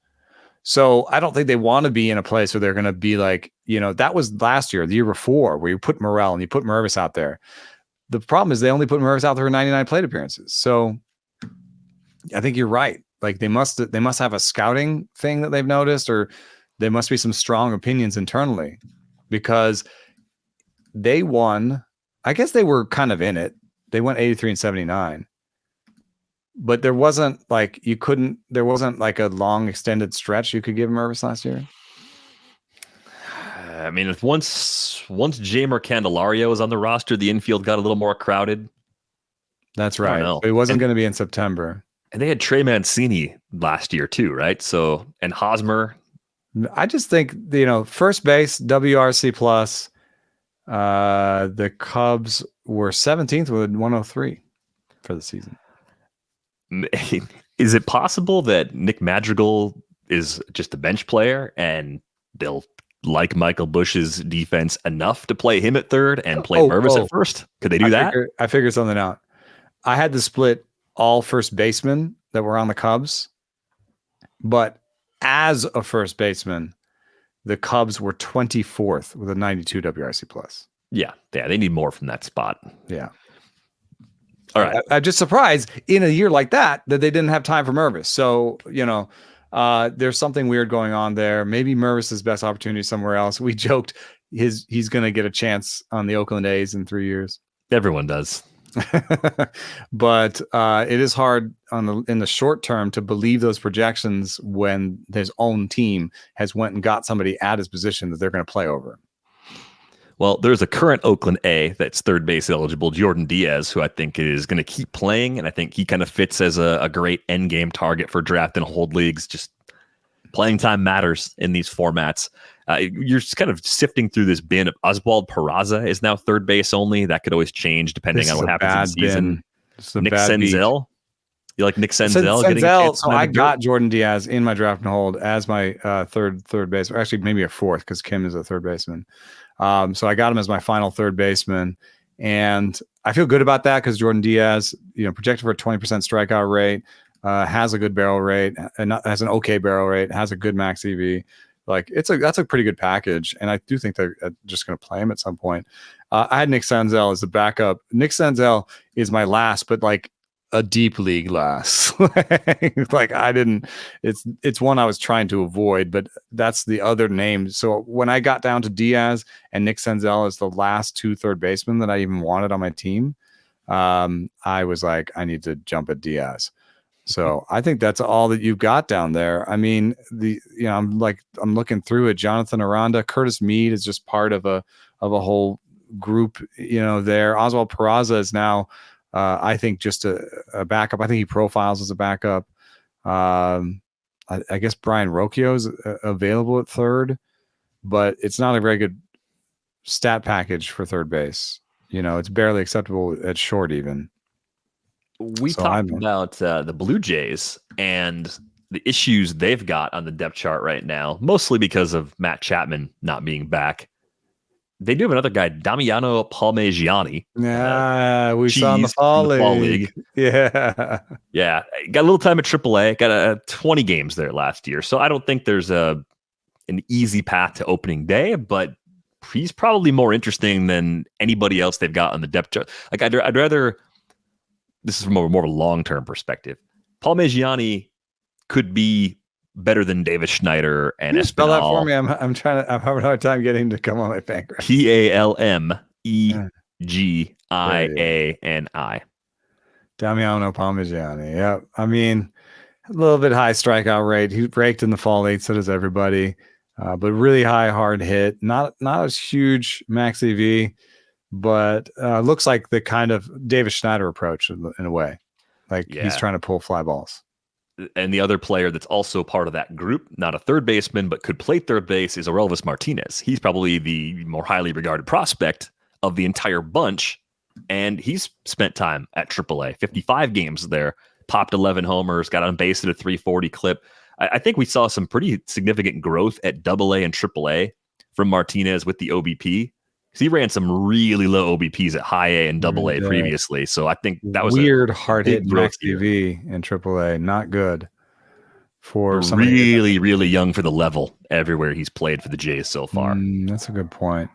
So I don't think they want to be in a place where they're going to be like, that was last year, the year before, where you put Morel and you put Mervis out there. The problem is they only put Mervis out there for 99 plate appearances. So I think you're right. Like they must have a scouting thing that they've noticed, or there must be some strong opinions internally, because they won. I guess they were kind of in it. They went 83 and 79, but there wasn't like a long extended stretch you could give Mervis last year. I mean, if once Jeimer Candelario was on the roster, the infield got a little more crowded. That's right. It wasn't going to be in September. And they had Trey Mancini last year too, right? So, and Hosmer. I just think, first base, WRC plus, the Cubs were 17th with 103 for the season. Is it possible that Nick Madrigal is just a bench player and they'll like Michael Busch's defense enough to play him at third and play Mervis at first? Could they do that? I figured something out. I had to split all first basemen that were on the Cubs, but as a first baseman, the Cubs were 24th with a 92 WRC plus. Yeah, they need more from that spot. Yeah. All right. I'm just surprised in a year like that they didn't have time for Mervis. So, there's something weird going on there. Maybe Mervis's best opportunity somewhere else. We joked he's going to get a chance on the Oakland A's in 3 years. Everyone does. But it is hard in the short term to believe those projections when his own team has went and got somebody at his position that they're going to play over. Well, there's a current Oakland A that's third base eligible, Jordan Diaz, who I think is going to keep playing, and I think he kind of fits as a great end game target for draft and hold leagues. Just playing time matters in these formats. You're just kind of sifting through this bin. Oswald Peraza is now third base only. That could always change depending on what happens in the season. Nick Senzel. You like Nick Senzel? So I got Jordan Diaz in my draft and hold as my third base, or actually maybe a fourth because Kim is a third baseman. So I got him as my final third baseman, and I feel good about that because Jordan Diaz, projected for a 20% strikeout rate, has a good barrel rate, and has an okay barrel rate, has a good max EV. Like that's a pretty good package, and I do think they're just going to play him at some point. I had Nick Senzel as the backup. Nick Senzel is my last, but like a deep league last. Like I didn't. It's one I was trying to avoid, but that's the other name. So when I got down to Diaz and Nick Senzel as the last two third basemen that I even wanted on my team, I was like, I need to jump at Diaz. So I think that's all that you've got down there. I mean, I'm looking through it. Jonathan Aranda, Curtis Mead is just part of a whole group, there. Oswald Peraza is now, I think, just a backup. I think he profiles as a backup. I guess Brian Rocchio is available at third, but it's not a very good stat package for third base. It's barely acceptable at short even. We talked about the Blue Jays and the issues they've got on the depth chart right now, mostly because of Matt Chapman not being back. They do have another guy, Damiano Palmegiani. Yeah, we saw in the fall league. Yeah. Yeah. Got a little time at AAA, got 20 games there last year. So I don't think there's an easy path to opening day, but he's probably more interesting than anybody else they've got on the depth chart. Like I'd rather. This is from more of a long-term perspective. Paul Maggiani could be better than Davis Schneider and Can you spell that for Espinal. me? I'm having a hard time getting him to come on my pancreas. Palmegiani. Damiano Parmigiani. Yeah. I mean, a little bit high strikeout rate. He raked in the fall eight, so does everybody. But really high hard hit. Not as huge max EV, but looks like the kind of Davis Schneider approach in a way. Like he's trying to pull fly balls. And the other player that's also part of that group, not a third baseman, but could play third base, is Orelvis Martinez. He's probably the more highly regarded prospect of the entire bunch. And he's spent time at AAA, 55 games there, popped 11 homers, got on base at a 340 clip. I think we saw some pretty significant growth at AA and AAA from Martinez with the OBP. He ran some really low OBPs at high A and AA previously. So I think that was weird hard hit max EV in AAA. Not good for somebody really young for the level everywhere he's played for the Jays so far. That's a good point.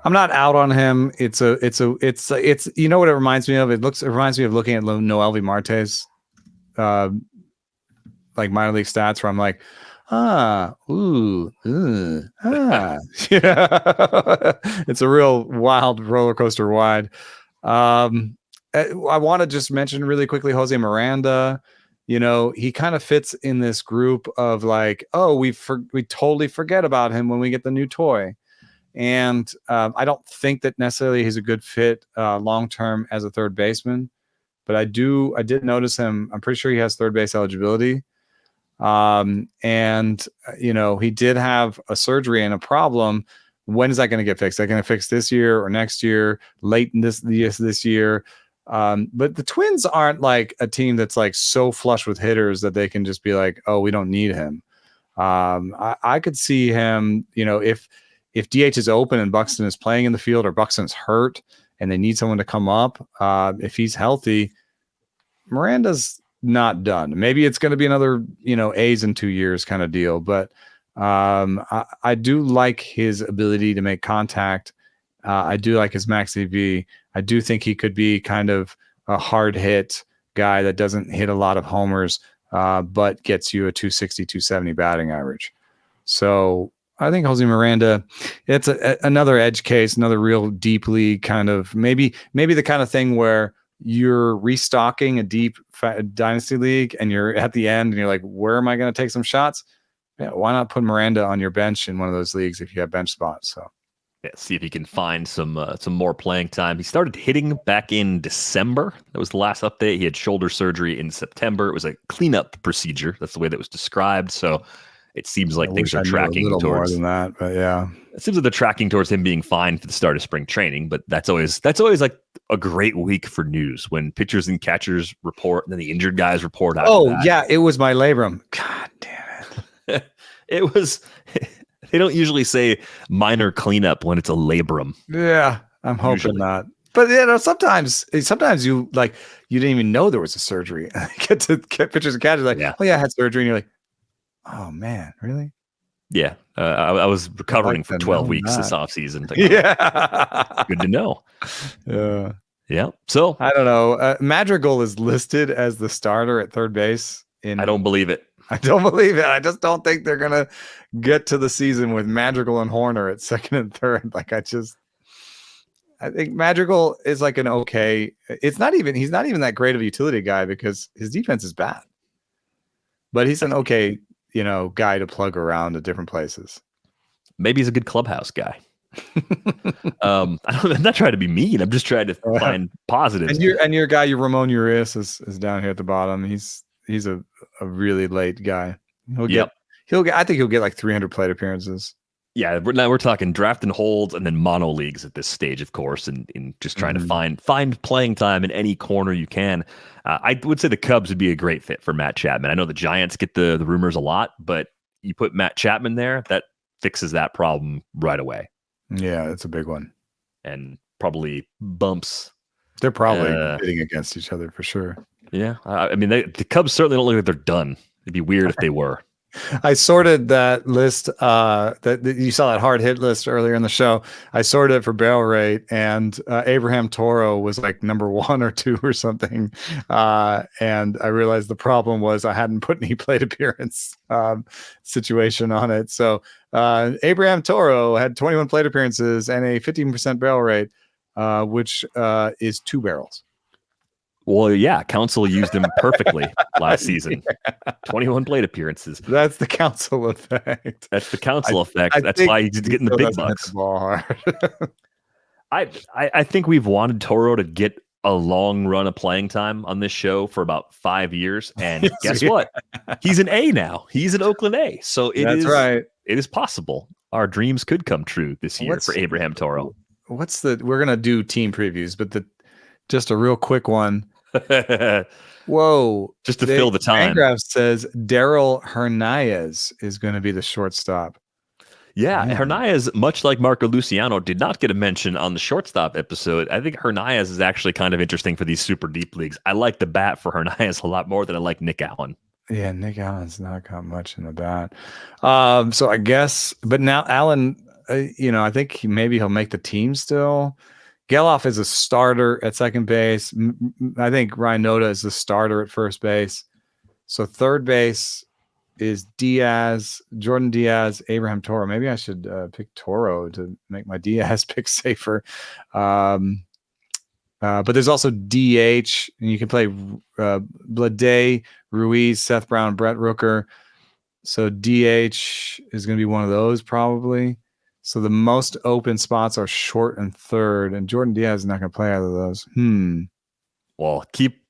I'm not out on him. It's you know what it reminds me of? It reminds me of looking at Noelvi Marte's like minor league stats where I'm like, yeah. It's a real wild roller coaster ride. I want to just mention really quickly Jose Miranda. You know, he kind of fits in this group of like, oh, we totally forget about him when we get the new toy. And I don't think that necessarily he's a good fit long term as a third baseman, but I did notice him. I'm pretty sure he has third base eligibility. And you know, he did have a surgery and a problem. When is that going to get fixed? Is that going to fix this year or next year, late in this year? But the Twins aren't like a team that's like so flush with hitters that they can just be like, oh, we don't need him. I could see him, you know, if DH is open and Buxton is playing in the field or Buxton's hurt and they need someone to come up, if he's healthy, Miranda's not done. Maybe it's going to be another, you know, A's in 2 years kind of deal. But I do like his ability to make contact. I do like his max EV. I do think he could be kind of a hard hit guy that doesn't hit a lot of homers, but gets you a 260, 270 batting average. So I think Jose Miranda, it's another edge case, another real deep league kind of maybe the kind of thing where you're restocking a deep dynasty league and you're at the end and you're like, where am I going to take some shots? Yeah, why not put Miranda on your bench in one of those leagues if you have bench spots? So yeah, see if he can find some more playing time. He started hitting back in December. That was the last update. He had shoulder surgery in September. It was a cleanup procedure. That's the way that was described. So it seems like things are tracking towards more than that, but yeah, it seems like they're tracking towards him being fine for the start of spring training. But that's always like a great week for news when pitchers and catchers report and then the injured guys report out. Oh yeah, it was my labrum. God damn it! It was. They don't usually say minor cleanup when it's a labrum. Yeah, I'm hoping not. But you know, sometimes you like you didn't even know there was a surgery. Get pitchers and catchers like, oh yeah, I had surgery, and you're like, oh man, really? Yeah, I was recovering for 12 weeks this offseason. Like, yeah, good to know. Yeah. So I don't know. Madrigal is listed as the starter at third base. I don't believe it. I don't believe it. I just don't think they're gonna get to the season with Madrigal and Horner at second and third. Like I think Madrigal is like an okay. He's not even that great of a utility guy because his defense is bad. But he's an okay, you know, guy to plug around at different places. Maybe he's a good clubhouse guy. I'm not trying to be mean. I'm just trying to find positives. And your guy, your Ramon Urias is down here at the bottom. He's a really late guy. I think he'll get like 300 plate appearances. Yeah, we're talking draft and holds and then mono leagues at this stage, of course, and just trying to find playing time in any corner you can. I would say the Cubs would be a great fit for Matt Chapman. I know the Giants get the rumors a lot, but you put Matt Chapman there, that fixes that problem right away. Yeah, it's a big one. And probably bumps. They're probably bidding against each other for sure. Yeah. I mean, the Cubs certainly don't look like they're done. It'd be weird if they were. I sorted that list. That you saw that hard hit list earlier in the show. I sorted it for barrel rate, and Abraham Toro was like number 1 or 2 or something. And I realized the problem was I hadn't put any plate appearance situation on it. So Abraham Toro had 21 plate appearances and a 15% barrel rate, which is 2 barrels. Well, yeah, Council used him perfectly last season. 21 plate appearances. That's the Council effect. That's the Council effect. That's why he's getting the big bucks. I think we've wanted Toro to get a long run of playing time on this show for about 5 years, and guess what? He's an A now. He's an Oakland A. So that's right. It is possible. Our dreams could come true this year for Abraham Toro. We're gonna do team previews, but just a real quick one. Whoa! Just to fill the time. Fangraph says Daryl Hernandez is going to be the shortstop. Yeah, Hernandez, much like Marco Luciano, did not get a mention on the shortstop episode. I think Hernandez is actually kind of interesting for these super deep leagues. I like the bat for Hernandez a lot more than I like Nick Allen. Yeah, Nick Allen's not got much in the bat. So I guess, but now Allen, I think maybe he'll make the team still. Geloff is a starter at second base. I think Ryan Noda is the starter at first base. So third base is Diaz, Jordan Diaz, Abraham Toro. Maybe I should pick Toro to make my Diaz pick safer. But there's also DH, and you can play Blade, Ruiz, Seth Brown, Brett Rooker. So DH is going to be one of those probably. So the most open spots are short and third, and Jordan Diaz is not going to play either of those. Well, keep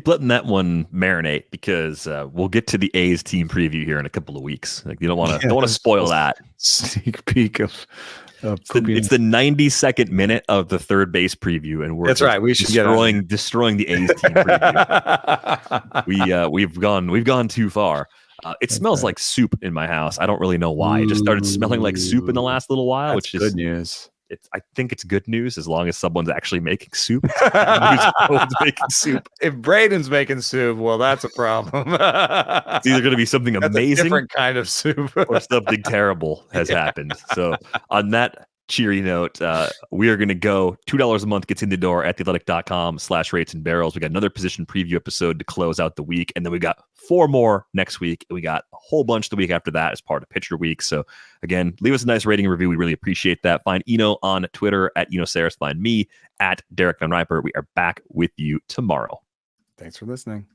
letting that one marinate, because we'll get to the A's team preview here in a couple of weeks. Like, you don't want to spoil that sneak peek of it's the 92nd minute of the third base preview, and that's right. We should destroying the A's team preview. We've gone too far. It smells like soup in my house. I don't really know why. It just started smelling like soup in the last little while, which is good news. I think it's good news as long as someone's actually making soup. Someone's making soup. If Braden's making soup, well, that's a problem. It's either going to be something amazing, a different kind of soup, or something terrible has happened. So on that cheery note, we are going to go $2 a month gets in the door at theathletic.com/rates and barrels. We got another position preview episode to close out the week, and then we got 4 more next week, and we got a whole bunch the week after that as part of Pitcher Week. So again, leave us a nice rating and review. We really appreciate that. Find Eno on Twitter at Saris. Find me at Derek Van Riper. We are back with you tomorrow. Thanks for listening.